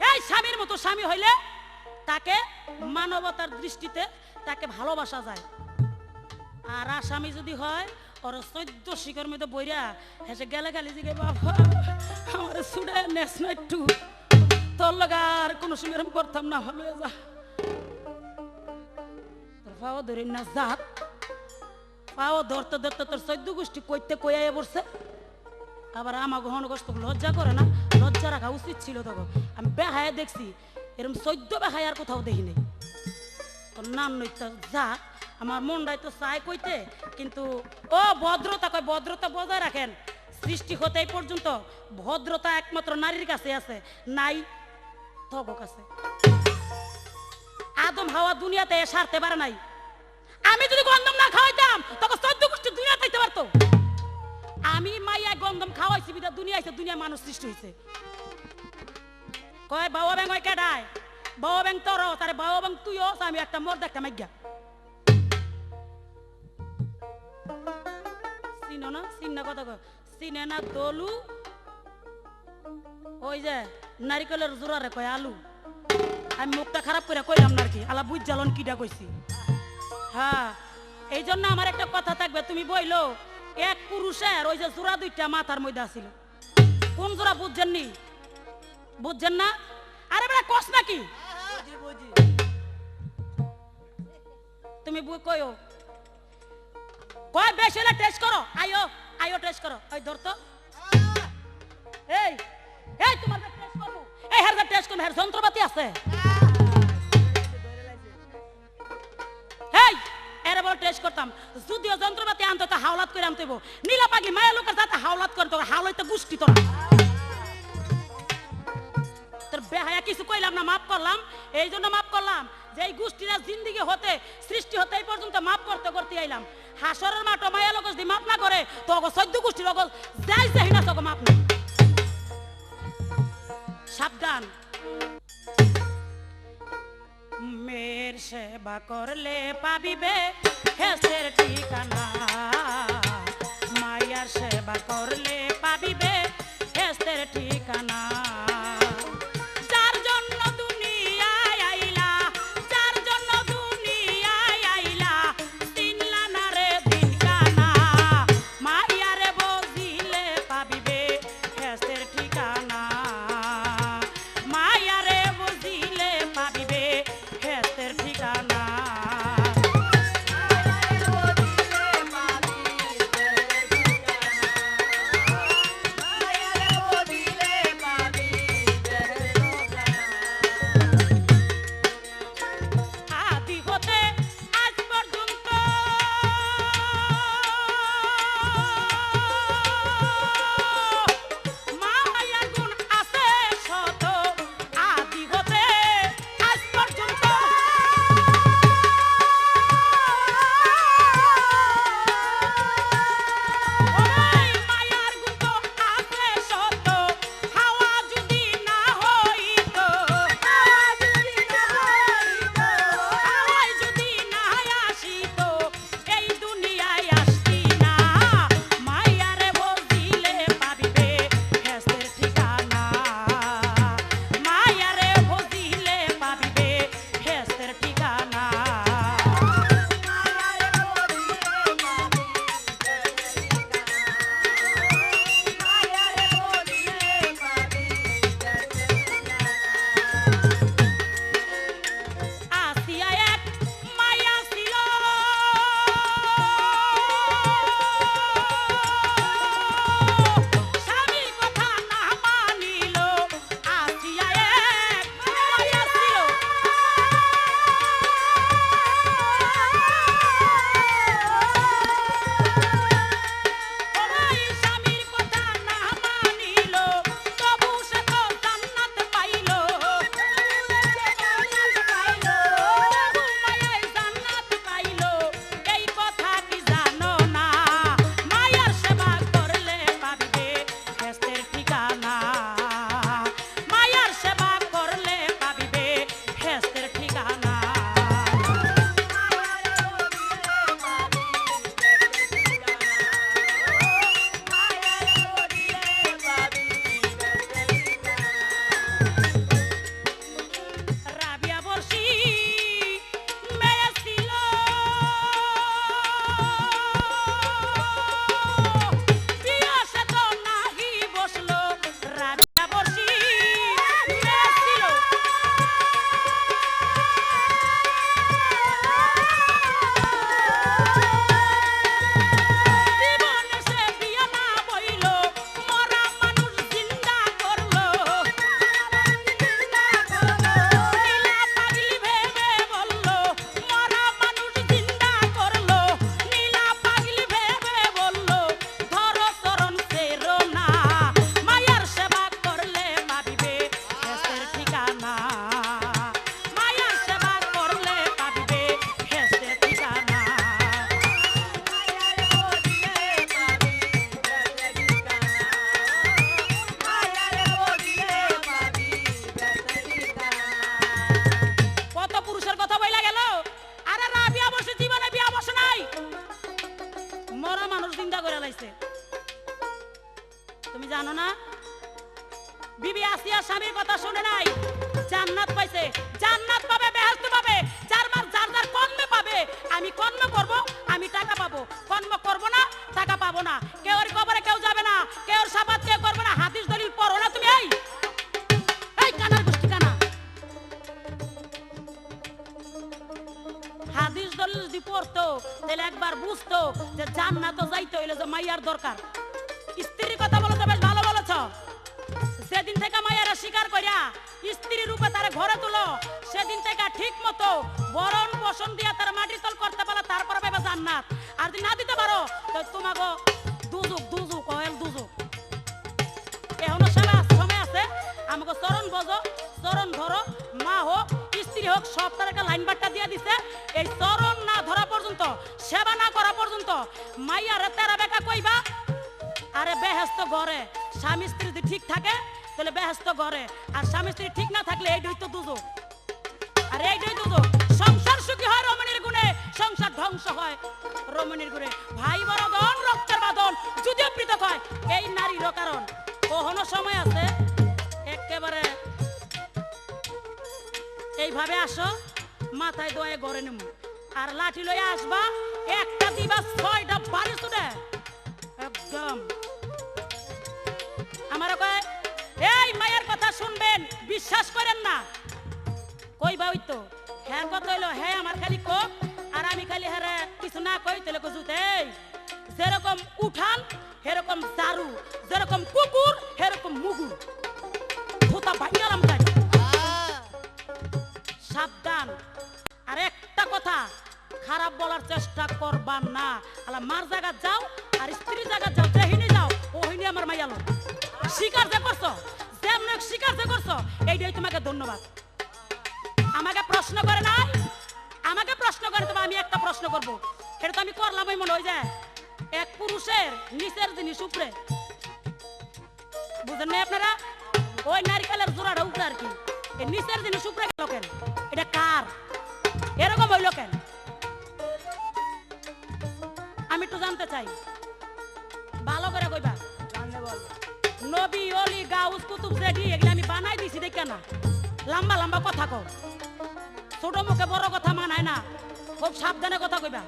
এই স্বামীর মতো স্বামী হইলে তাকে মানবতার দৃষ্টিতে তাকে ভালোবাসা যায়। আর আসামি যদি হয় ওর 14 শিখর মধ্যে বইরা হেসে গেলে খালি জিগে, বাবা আমার সুডে নেস না একটু, তোর লগা আর কোনো সময় এরকম করতাম না, ভালো যা। তোর পাও ধরে না জাত, পাও ধরতে ধরতে তোর 14 গোষ্ঠী কইতে কইয়া পড়ছে। আবার আমার গ্রহণ কষ্ট লজ্জা করে না, লজ্জা রাখা উচিত ছিল তখন। আমি বেহায়া দেখছি, এরকম 14 বেহায়া আর কোথাও দেখি নাই। তোর নাম নইতা জাত, আমার মনটাই তো চাই কইতে, কিন্তু ও ভদ্রতা কয়, ভদ্রতা বজায় রাখেন। সৃষ্টি হতে এই পর্যন্ত ভদ্রতা একমাত্র নারীর কাছে আছে, নাই তব কাছে। আদম হাওয়া দুনিয়াতে সারতে পারে নাই। আমি যদি গন্ধম না খাওয়াইতাম তখন 14 গোষ্ঠী দুনিয়া পাইতে পারতো। আমি মাইয়া গন্ধম খাওয়াইছি বিদা দুনিয়া আইছে, দুনিয়া মানুষ সৃষ্টি হইছে। কয় বাবা ব্যাং হয় কেডায়, বাবা ব্যাং তোর, তারে বাবা ব্যাং তুইও, আমি একটা মর্দ একটা মাইয়া। চিনো না, চিন্না কথা কয়, চিনে না দলু, ওই যে নারিকেলের জোড়ারে কয় আলু। আমি মুখটা খারাপ করে কইলাম না আর কি, আলা বুঝ জ্বালন কিটা কইছি। হ্যাঁ, এই জন্য আমার একটা কথা থাকবে, তুমি বইলো এক পুরুষের ওই যে জোড়া 2টা মাথার মধ্যে আছিল। কোন জোড়া বুঝছেন নি? বুঝছেন না? আরে বেটা কস নাকি তুমি কইও, কয় বেশি হলে টেস্ট করো, আয়ো আয়ো টেস্ট করো। ওই ধর তো, এই এই তোমার টেস্ট করবো, এই হের টেস্ট করবো, হের যন্ত্রপাতি আছে। এই এর বল টেস্ট করতাম যদিও যন্ত্রপাতি আনতো তো হাওলাত করে আনতে হইব নীলা পাগলি মায়া লোকের যাতে হাওলাত করে তো হাওলাইতে গুষ্টি তোরা তোর বেহায়া কিছু কইলাম না মাফ করলাম এই জন্য মাফ করলাম যে এই গোষ্ঠীরা জিন্দিগি হতে সৃষ্টি হতে এই পর্যন্ত মাফ করতে করতে আইলাম হাসরের মাঠে মায়া লোক যদি মাফ না করে তো অগো 14 গোষ্ঠীর অগো যাই যাই না তোকে মাফ নেই সাবধান মেয়ের সেবা করলে পাবিবে হেসের ঠিকানা মায়ার সেবা করলে পাবিবে হেসের ঠিকানা যার জন্য দুনিয়ায় আইলা যার জন্য দুনিয়ায় আইলা চিনলা না রে দিন কানা মায়ারে বজিলে পাবিবে হেসের ঠিকানা মায়ারে বজিলে পাবিবে হেসের ঠিকানা আদি হতে আজ পর্যন্ত মায়ার গুণ আছে শত আদি হতে আজ পর্যন্ত ওই মায়ার গুণ তো আছে শত হাওয়া যদি না হইতো হাওয়ায় যদি না আসিত এই দুনিয়ায় আসতি না মায়ারে বজিলে পাবিবে হেসের ঠিকানা মায়ারে বজিলে পাবিবে হেসের ঠিকানা আসিয়া এক মায়া ছিল স্বামীর কথা না মানিল আসিয়া এক মায়া ছিল ওই স্বামীর কথা না মানিল তবু সে তো জান্নাত পাইল মায়ায় জান্নাত পাইল এই কথা কি জানো না মায়ার সেবা করলে পাবিবে হেসের ঠিকানা মায়ার সেবা করলে পাবিবে হেসের ঠিকানা রাবিয়া বর্ষি মেয়ে ছিল বিয়া সে তো নাহি বসলো রাবিয়া বর্ষি মেয়ে ছিল জীবনে সে বিয়া না বইল মরা মানুষ জিন্দা করলো নীলা পাগলি ভেবে বললো মরা মানুষ জিন্দা করলো নীলা পাগলি ভেবে বললো ধরো চরণ ফেরো না মায়ার সেবা করলে পাবিবে হেসের ঠিকানা মায়ার সেবা করলে পাবিবে হেসের ঠিকানা কত পুরুষের কথা বইলা গেল আরে রাবিয়া বসে জীবনে বিয়া বসে নাই মরা মানুষ জিন্দা করে লাইছে তুমি জানো না বিবি আসিয়া স্বামীর কথা শুনে নাই জান্নাত পাইছে জান্নাত পাবে বেহেশত পাবে যার যার কর্মে পাবে আমি কর্ম করব আমি টাকা পাবো কর্ম করব না টাকা পাবো না কেউ আর কবরে কেউ যাবে না কেউ সাবাত কেউ করবে না হাদিস দলিল পড়ো না তুমি এই কানার গোষ্ঠী কানা হাদিস দলিল যদি পড়তো তাহলে একবার বুঝতো যে জান্নাত যাইতে হইলে যে মাইয়ার দরকার স্ত্রীর কথা বলো তো বেশ ভালো বলেছ সেদিন থেকে মায়েরা স্বীকার করিয়া স্ত্রী রূপে তার ঘরে তুলো সেদিন থেকে ঠিক মতো বরণ পোষণ দিয়া তার মাটি তল করতে পারলা তারপরে জান্নাত আর যদি না দিতে পারো তো তোমাকে দুজুক দুজুক কয়েল দুজুক এখনো সময় আছে আমাকে চরণ বজো চরণ ধরো মা হোক স্ত্রী হোক সব তার একটা লাইন বাট্টা দিয়ে দিছে এই চরণ না ধরা পর্যন্ত সেবা না করা পর্যন্ত মাইয়ারে তেরা বেকা কইবা আরে বেহেস্ত ঘরে স্বামী স্ত্রী যদি ঠিক থাকে তাহলে বেহেস্ত ঘরে আর স্বামী স্ত্রী ঠিক না থাকলে এইটাই তো দুজো আর এইটাই দুজো সংসার সুখী হয় রমণীর গুণে সংসার ধ্বংস হয় রমণীর গুণে ভাই বড়গণ রক্তের বাঁধন যদিও পৃথক হয় এই নারীরও কারণ কখনো সময় আছে একেবারে এইভাবে আসো মাথায় দোয়ে গড়ে নেব আর লাঠি লইয়া আসবা একটা দিবা 6টা বাড়ি শুনে একদম আমার কয় এই মায়ের কথা শুনবেন বিশ্বাস করেন না কইবা ওই তো হ্যাঁ কথা হইলো হ্যাঁ আমার খালি কোক আর আমি খালি হ্যাঁ কিছু না কই তাহলে কজুতে যেরকম উঠান সেরকম জারু যেরকম কুকুর সেরকম মুগুর থুতা ভাঙালাম তাই সাবধান আর একটা কথা খারাপ বলার চেষ্টা করবা না আলা মার জায়গা যাও আর স্ত্রী জায়গা যাও যেহিনি যাও ওহিনি আমার মাইয়ালো স্বীকার যে করছো যেমন স্বীকার যে করছো এইটাই তোমাকে ধন্যবাদ আমাকে প্রশ্ন করে নাই আমাকে প্রশ্ন করে তবে আমি একটা প্রশ্ন করব এটা তো আমি করলামই মনে হয় যায় এক পুরুষের নিচের জিনিস উপরে বুঝেন না আপনারা ওই নারকেলের জোড়াটা উপরে আর কি এই নিচের জিনিস উপরে গেল কেন এটা কার এরকম হইল কেন আমি একটু জানতে চাই ভালো করে কইবা নবী অলি গাউস কুতুব জেডি এগুলো আমি বানাই দিছি দেখে না লম্বা লম্বা কথা কও ছোট মুখে বড় কথা মানায় না খুব সাবধানে কথা কইবা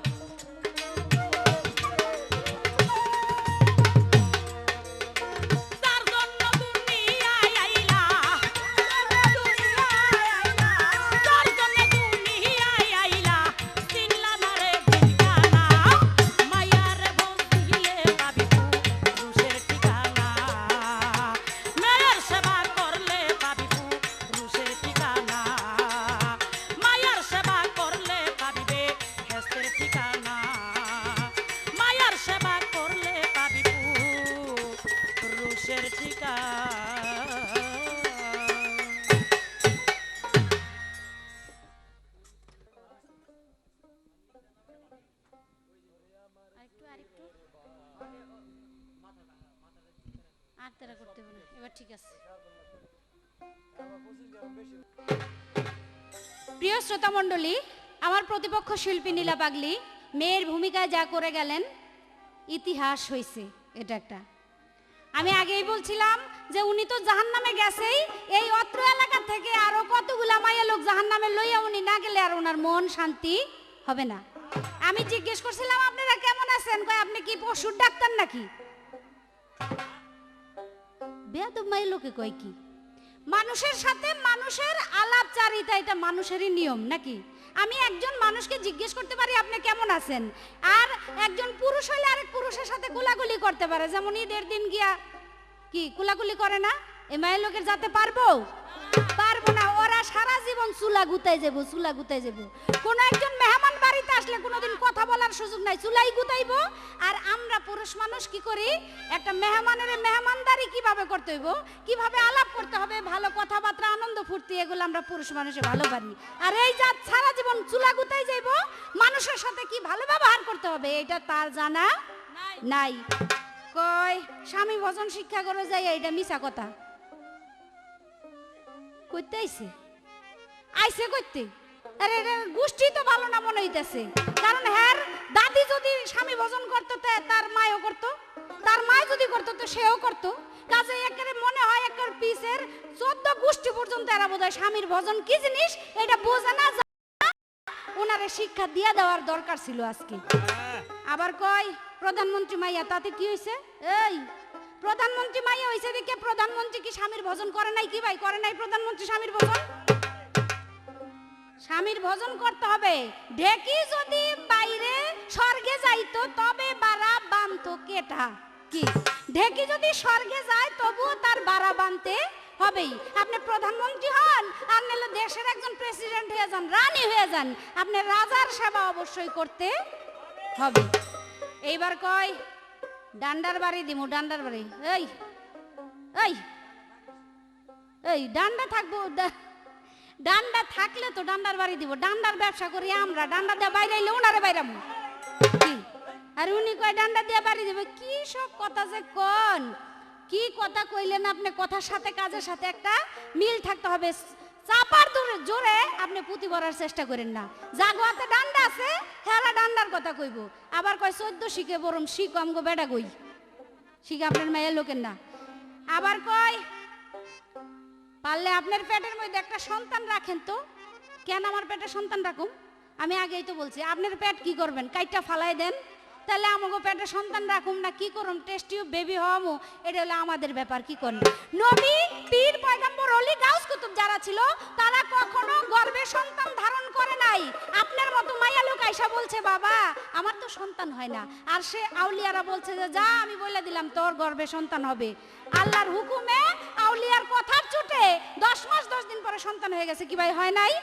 প্রিয় শ্রোতা মণ্ডলী আমার প্রতিপক্ষ শিল্পী নীলা পাগলি মেয়ের ভূমিকায় যা করে গেলেন ইতিহাস হয়েছে এটা একটা আমি আগেই বলছিলাম যে উনি তো জাহান্নামে গেছেই এই অত্র এলাকা থেকে আরো কতগুলা মাইয়া লোক জাহান্নামে লইয়া উনি না গেলে আর ওনার মন শান্তি হবে না আমি জিজ্ঞেস করছিলাম আপনারা কেমন আছেন কয় আপনি কি পশুর ডাক্তার নাকি বেয়াদব মাইয়া লোকে কয় কি মানুষের সাথে মানুষের আলাপচারিতা এটা মানুষেরই নিয়ম নাকি আমি একজন মানুষকে জিজ্ঞেস করতে পারি আপনি কেমন আছেন আর একজন পুরুষ হলে আরেক পুরুষের সাথে কুলাকুলি করতে পারে যেমন ঈদের দিন গিয়া কি কুলাকুলি করে না এই মায়ের লোকের যাতে পারবো না ওরা সারা জীবন চুলা গুতাই যাবো কোন একজন মেহমান বাড়িতে আসলে কোনোদিন কথা বলার সুযোগ নাই চুলাই গুতাইবো আর আমরা পুরুষ মানুষ কি করি একটা মেহমানের মেহমানদারি কিভাবে করতে হইব কিভাবে আলাপ করতে হবে ভালো কথাবার্তা আনন্দ ফুর্তি এগুলো আমরা পুরুষ মানুষে ভালো পারি আর এই যা সারা জীবন চুলা গুতাই যাইবো মানুষের সাথে কি ভালো ব্যবহার করতে হবে এটা তার জানা নাই কয় স্বামী ভজন শিক্ষা করে যাই এটা মিছা কথা কইতে আইছে কইতে আরে গোষ্ঠী তো ভালো না মনে হইতেছে কারণ হ্যাঁ দাদি যদি স্বামী ভজন করতো তার মায়ও করতো তার মা যদি করতো তো সেও করতো কাজে একেবারে মনে হয় একের পিসের 14 গোষ্ঠী পর্যন্ত এরা বোধহয় স্বামীর ভজন কি জিনিস এটা বোঝে না ওনারে শিক্ষা দিয়ে দেওয়ার দরকার ছিল আজকে আবার কয় প্রধানমন্ত্রী মাইয়া তাতে কি হয়েছে এই প্রধানমন্ত্রী মাইয়া হইছে দেখে প্রধানমন্ত্রী কি স্বামীর ভজন করে নাই কি ভাই করে নাই প্রধানমন্ত্রী স্বামীর ভজন করতে হবে ঢেকি যদি বাইরে স্বর্গে যাইতো তবে বাড়া বানতো কেটা কি ঢেকি যদি স্বর্গে যায় তবুও তার বাড়া বানতে হবেই আপনি প্রধানমন্ত্রী হন আর নাহলে দেশের একজন প্রেসিডেন্ট হয়ে যান রানী হয়ে যান আপনি রাজার সেবা অবশ্যই করতে হবে। এইবার কয় ডান্ডার বাড়ি দিমু, ডান্ডার বাড়ি। এই এই এই ডান্ডা থাকবো, ডান্ডা থাকলে তো ডান্ডার বাড়ি দিব। ডান্ডার ব্যবসা করি আমরা, ডান্ডা দিয়ে বাইরে এলে ওনারে বাইরামু কি? আর উনি কয় ডান্ডা দিয়ে বাড়ি দেবে। কি সব কথা যে কোন, কি কথা কইলেন আপনি? কথার সাথে কাজের সাথে একটা মিল থাকতে হবে। চাপার জোরে আপনি পুঁতি ভরার চেষ্টা করেন না। জাগো হাতে ডান্ডা আছে, হেরা ডান্ডার কথা কইব। আবার কয় 14 শিখে বরম শিখ আমগো বেটা কই শিখ আপনার মেয়ের লোকের না। আবার কয় পারলে আপনার পেটের মধ্যে একটা সন্তান রাখেন তো। কেন আমার পেটে সন্তান রাখুন? আমি আগেই তো বলছি আপনার পেট কি করবেন, কাইটা ফালাই দেন। তাহলে আমাকে পেটে সন্তান রাখুম না কি করুম, টেস্ট টিউব বেবি হওয়ামো, এটা হলো আমাদের ব্যাপার। কি করুন? নবী, পীর, পয়গম্বর, ওলি, গাউস কুতুব যারা ছিল তারা কখনো গর্ভে সন্তান ধারণ করে নাই। আপনার মতো মাইয়া লোক আইসা বলছে বাবা আমার তো সন্তান হয় না, আর সে আউলিয়ারা বলছে যে যা আমি বলে দিলাম তোর গর্ভে সন্তান হবে। আল্লাহর হুকুমে আউলিয়ার কথার চুটে 10 মাস 10 দিন পরে সন্তান হয়ে গেছে। কি ভাই হয় নাই?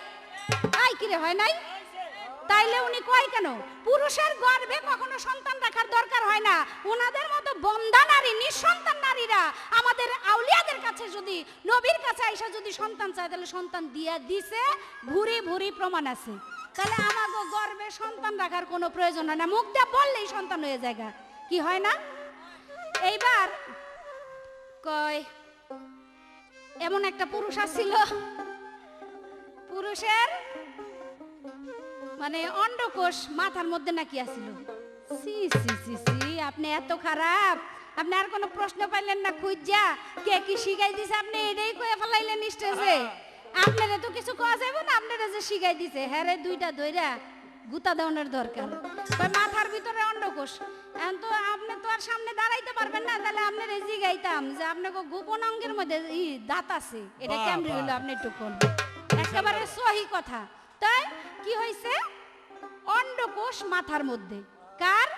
আই কিরে হয় নাই? তাইলে উনি কয় কেন পুরুষের গর্ভে কখনো সন্তান রাখার দরকার হয় না? ওনাদের মতো বন্ধা নারী, নিঃসন্তান নারীরা আমাদের আউলিয়াদের কাছে যদি, নবীর কাছে আইসা যদি সন্তান চায় তাহলে সন্তান দিয়া দিছে, ভুরি ভুরি প্রমাণ আছে। তাহলে আমাগো গর্ভে সন্তান রাখার কোনো প্রয়োজন হয় না, মুখ দিয়ে বললেই সন্তান হয়ে যায়। কি হয় না? এইবার কয় এমন একটা পুরুষ আসছিল, পুরুষের মানে অন্ডকোষ মাথার মধ্যে নাকি আসিল। সি সি সি সি, আপনি এত খারাপ, আপনি আর কোনো প্রশ্ন পাইলেন না খুঁজা কে কি শিখাই দিছে আপনি এটাই কয়ে ফেলাইলেন স্টেজে। আপনারা তো কিছু কওয়া যাবে না, আপনারা যে শিখাই দিছে হ্যাঁ রে দুইটা দইরা গুতা দেওয়ানোর দরকার। মাথার ভিতরে অন্ডকোষ, এখন তো আপনি তো আর সামনে দাঁড়াইতে পারবেন না, তাহলে আপনার এই জিগাইতাম যে আপনাকে গোপন অঙ্গের মধ্যে দাঁত আছে, এটা কেমন হলো আপনি একটু কোন। একেবারে সহি কথা। তাই কি হয়েছে? অন্ডকোষ মাথার মধ্যে। কার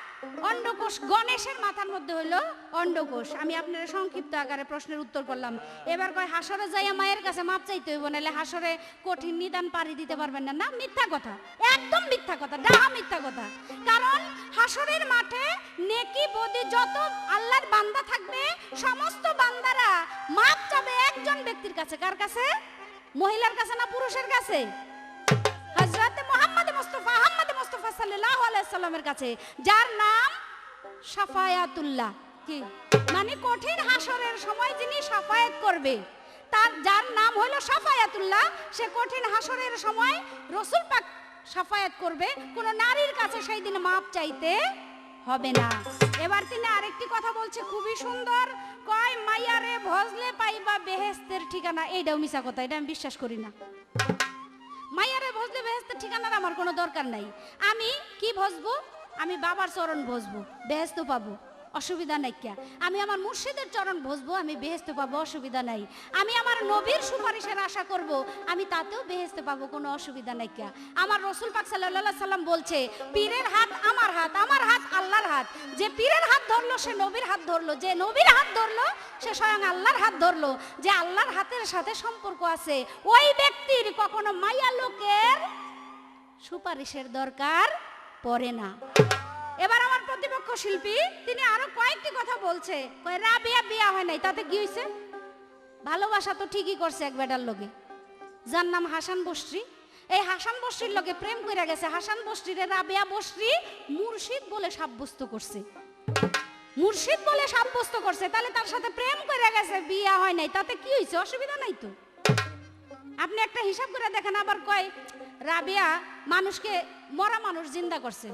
অন্ডকোষ? গণেশের মাথার মধ্যে হলো অন্ডকোষ। আমি আপনারা সংক্ষিপ্ত আকারে প্রশ্নের উত্তর করলাম। এবার কয় হাসরে যাইয়া মায়ের কাছে মাপ চাইতে হইব, নাহলে হাসরে কঠিন নিদান পারি দিতে পারবেন না। না, মিথ্যা কথা, একদম মিথ্যা কথা, ডাহা মিথ্যা কথা। কারণ হাসরের মাঠে নেকি বদি যত আল্লাহর বান্দা থাকবে সমস্ত বান্দারা মাপ চাবে একজন ব্যক্তির কাছে। কার কাছে? মহিলার কাছে না পুরুষের কাছে? হযরত মুহাম্মদ মুস্তাফা সাল্লাল্লাহু আলাইহি সাল্লামের কাছে, যার নাম শাফায়াতুল্লাহ। কি মানে? কঠিন হাসরের সময় যিনি শাফায়াত করবে, তার যার নাম হলো শাফায়াতুল্লাহ, সে কঠিন হাসরের সময় রাসূল পাক শাফায়াত করবে। কোন নারীর কাছে সেই দিন মাপ চাইতে হবে না। এবার তিনি আরেকটি কথা বলছে খুবই সুন্দর, কয় মাইয়ারে ভজলে পাইবা বেহেশতের ঠিকানা। এইটাও মিছা কথা, এটা আমি বিশ্বাস করি না। মাইয়ারে ভজলে বেহেশতের ঠিকানার আমার কোনো দরকার নাই। আমি কি ভজবো? আমি বাবার চরণ ভজবো, বেহেশত পাবো, অসুবিধা নাই। কে আমি আমার মুর্শিদের চরণ ভজবো, আমি বেহেশত পাবো, অসুবিধা নাই। আমি আমার নবীর সুপারিশের আশা করব, আমি তাতেও বেহেশত পাবো, কোনো অসুবিধা নাই। কে আমার রাসূল পাক সাল্লাল্লাহু আলাইহি সাল্লাম বলছে পীরের হাত আমার হাত, আমার হাত আল্লাহর হাত। যে পীরের হাত ধরলো সে নবীর হাত ধরলো, যে নবীর হাত ধরলো সে স্বয়ং আল্লাহর হাত ধরলো। যে আল্লাহর হাতের সাথে সম্পর্ক আছে ওই ব্যক্তির কখনো মাইয়া লোকের সুপারিশের দরকার পড়ে না। এবার আমার প্রতিপক্ষ শিল্পী তিনি আরো কয়েকটি কথা বলছে। কয় রাবিয়া বিয়া হয় নাই, তাতে কি হইছে? ভালোবাসা তো ঠিকই করছে এক বেটার লগে, যার নাম হাসান বসরি। এই হাসান বসরির লগে প্রেম কইরা গেছে। হাসান বসরিরে রাবিয়া বসরি মুর্শিদ বলে সাব্যস্ত করছে, মুর্শিদ বলে সাব্যস্ত করছে। তাহলে তার সাথে প্রেম কইরা গেছে, বিয়া হয় নাই, তাতে কি হইছে? অসুবিধা নাই তো। আপনি একটা হিসাব করে দেখেন। আবার কয় রাবিয়া মানুষকে, মরা মানুষ জিন্দা করছে।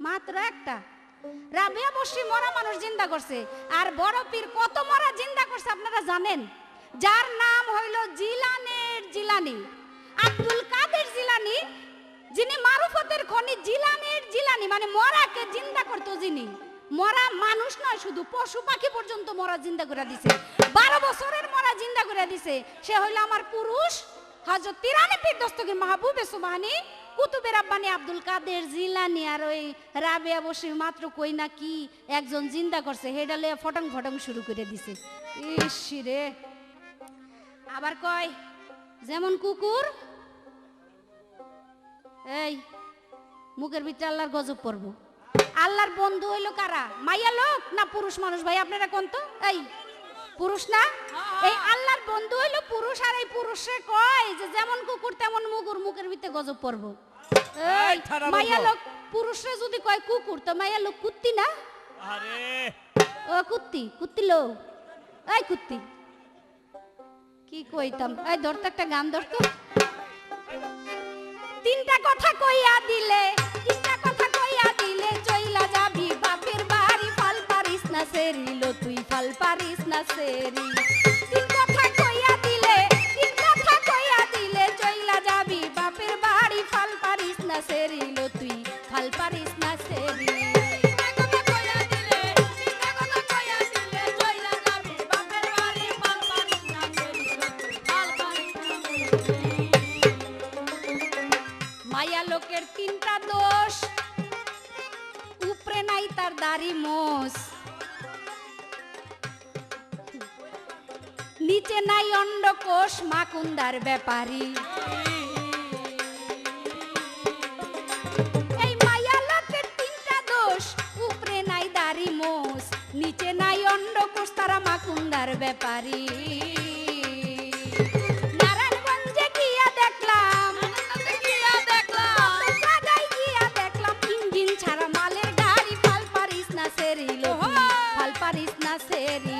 মাত্র একটা। রাবিয়া বসরি মরা মানুষ জিন্দা করছে। আর বড় পীর কত মরা জিন্দা করছে আপনারা জানেন? যার নাম হইল জিলানের জিলানি, আব্দুল কাদের জিলানি, যিনি মারুফতের খনি জিলানের জিলানি, মানে মরাকে জিন্দা করতো যিনি। মরা মানুষ নয়, শুধু পশু পাখি পর্যন্ত মরা জিন্দা করে দিছে। 12 বছরের মরা জিন্দা করে দিছে। সে হইল আমার পুরুষ হযরত পীরানে পীর দস্তগীর মাহবুবে সুবহানী কুতুবে রাব্বানি আব্দুল কাদের জিলানি। আর ওই রাবিয়া বসরি মাত্র কই না কি একজন জিন্দা করছে, হেডা লয়ে ফটং ফটং শুরু করে দিছে। ইস রে। আবার কয় যেমন কুকুর, এই মুখের ভিতরে আল্লাহর গজব পড়ব। আল্লাহর বন্ধু হইলো কারা? মাইয়া লোক না পুরুষ মানুষ? ভাই আপনারা কোন তো? এই পুরুষ না? এই আল্লাহর বন্ধু হইলো পুরুষ, আর এই পুরুষে কয় যে যেমন কুকুর তেমন মুগুর, মুখের ভিতরে গজব পড়ব। এই থানা মাইয়া বলবো। লোক পুরুষরা যদি কয় কুকুর, তো মাইয়া লোক কুত্তি না? আরে ও কুত্তি, কুত্তি লো, এই কুত্তি কি কইতাম। এই ধরতে একটা গান ধরতো। তিনটা কথা কইয়া দিলে, তিনটা কথা কইয়া দিলে চইলা যাবি বাপের বাড়ি, ফাল পারিস না সেরিলো তুই, ফাল পারিস না সেরি। তিন কথা কইয়া দিলে, তিন কথা কইয়া দিলে চইলা যাবি বাপের বাড়ি, ফাল পারিস না সেরিলো তুই, ফাল পারিস না সেরি। মায়া লোকের তিনটা দোষ, উপরে নাই তার দাড়ি মোষ, নিচে নাই অন্ডকোষ, মাকুন্দার ব্যাপারী। এই মায়া লোকের তিনটা দোষ, উপরে নাই দাড়ি মোষ, নিচে নাই অন্ডকোষ, তারা মাকুন্দার ব্যাপারী। নারায়ণগঞ্জে গিয়া দেখলাম, জায়গায় গিয়া দেখলাম ইঞ্জিন ছাড়া মালের গাড়ি, ফাল পারিস না সেরিলো তুই, ফাল পারিস না সেরি।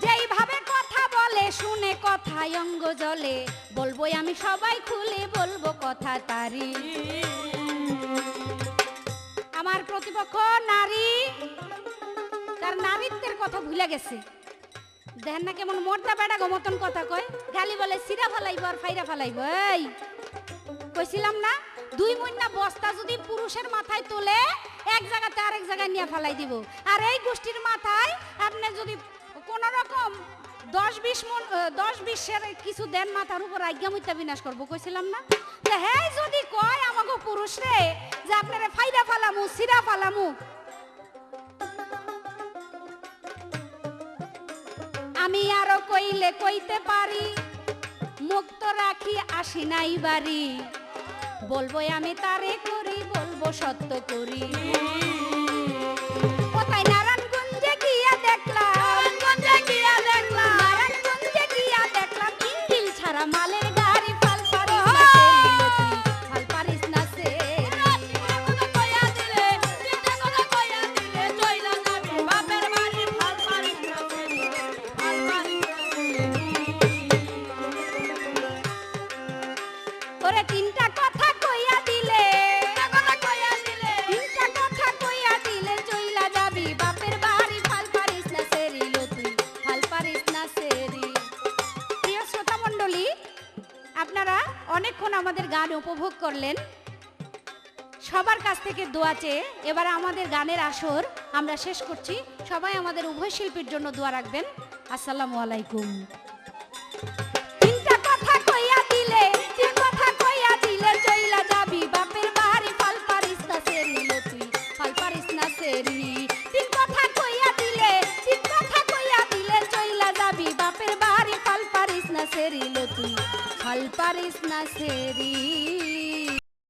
যেইভাবে কথা বলে শুনে কথায় অঙ্গ জলে, বলবোই আমি সবাই খুলে বলবো কথা তারি। আমার প্রতিপক্ষ নারী, তার নারীত্বের কথা ভুলে গেছে। দেখেন না কেমন মোর্দা বেড়া গমতন কথা কয়, গালি বলে সিরা ফালাইব আর ফাইরা ফালাইব। এই কইছিলাম না, 2 মইনা বস্তা যদি পুরুষের মাথায় তোলে, এক জায়গাতে আরেক জায়গায় নিয়ে ফালাই দিব। আর এই গোষ্ঠীর মাথায় আপনি যদি কোন রকম 10-20 মন 10-20 কিছু দেন, মাথার উপর আজ্ঞা মুইতা বিনাশ করব। কইছিলাম না, হ্যাঁ যদি কয় আমাগো পুরুষরে যে আপনারে ফাইরা ফালামু, সিরা ফালামু, আমি আরো কইলে কইতে পারি, মুক্ত রাখি আসি নাই বাড়ি, বলবো আমি তারে করি, বলবো সত্য করি। কোথায় নারায়ণগঞ্জে গিয়া দেখলাম, নারায়ণগঞ্জে গিয়া দেখলাম ইঞ্জিন ছাড়া মালের গাড়ি, ফাল পারিস না সেরিলো তুই, ফাল পারিস না সেরি। ওরে তিনটা কথা কইয়া দিলে, তিনটা কথা কইয়া দিলে চইলা যাবি বাপের বাড়ি, ফাল পারিস না সেরিলো তুই, ফাল পারিস না সেরি। প্রিয় শ্রোতা মণ্ডলী, আপনারা অনেকক্ষণ আমাদের গান উপভোগ করলেন। সবার কাছ থেকে দোয়া চেয়ে এবার আমাদের গানের আসর আমরা শেষ করছি। সবাই আমাদের উভয় শিল্পীর জন্য দোয়া রাখবেন। আসসালামু আলাইকুম। তিনটা কথা কইয়া দিলে, তিন কথা কইয়া দিলে চইলা যাবি বাপের বাড়ি, ফাল পারিস না সেরিলো তুই, ফাল পারিস না সেরি। তিন কথা কইয়া দিলে, তিন কথা কইয়া দিলে চইলা যাবি বাপের বাড়ি, ফাল পারিস না সেরিলো তুই, ফাল পারিস না সেরি।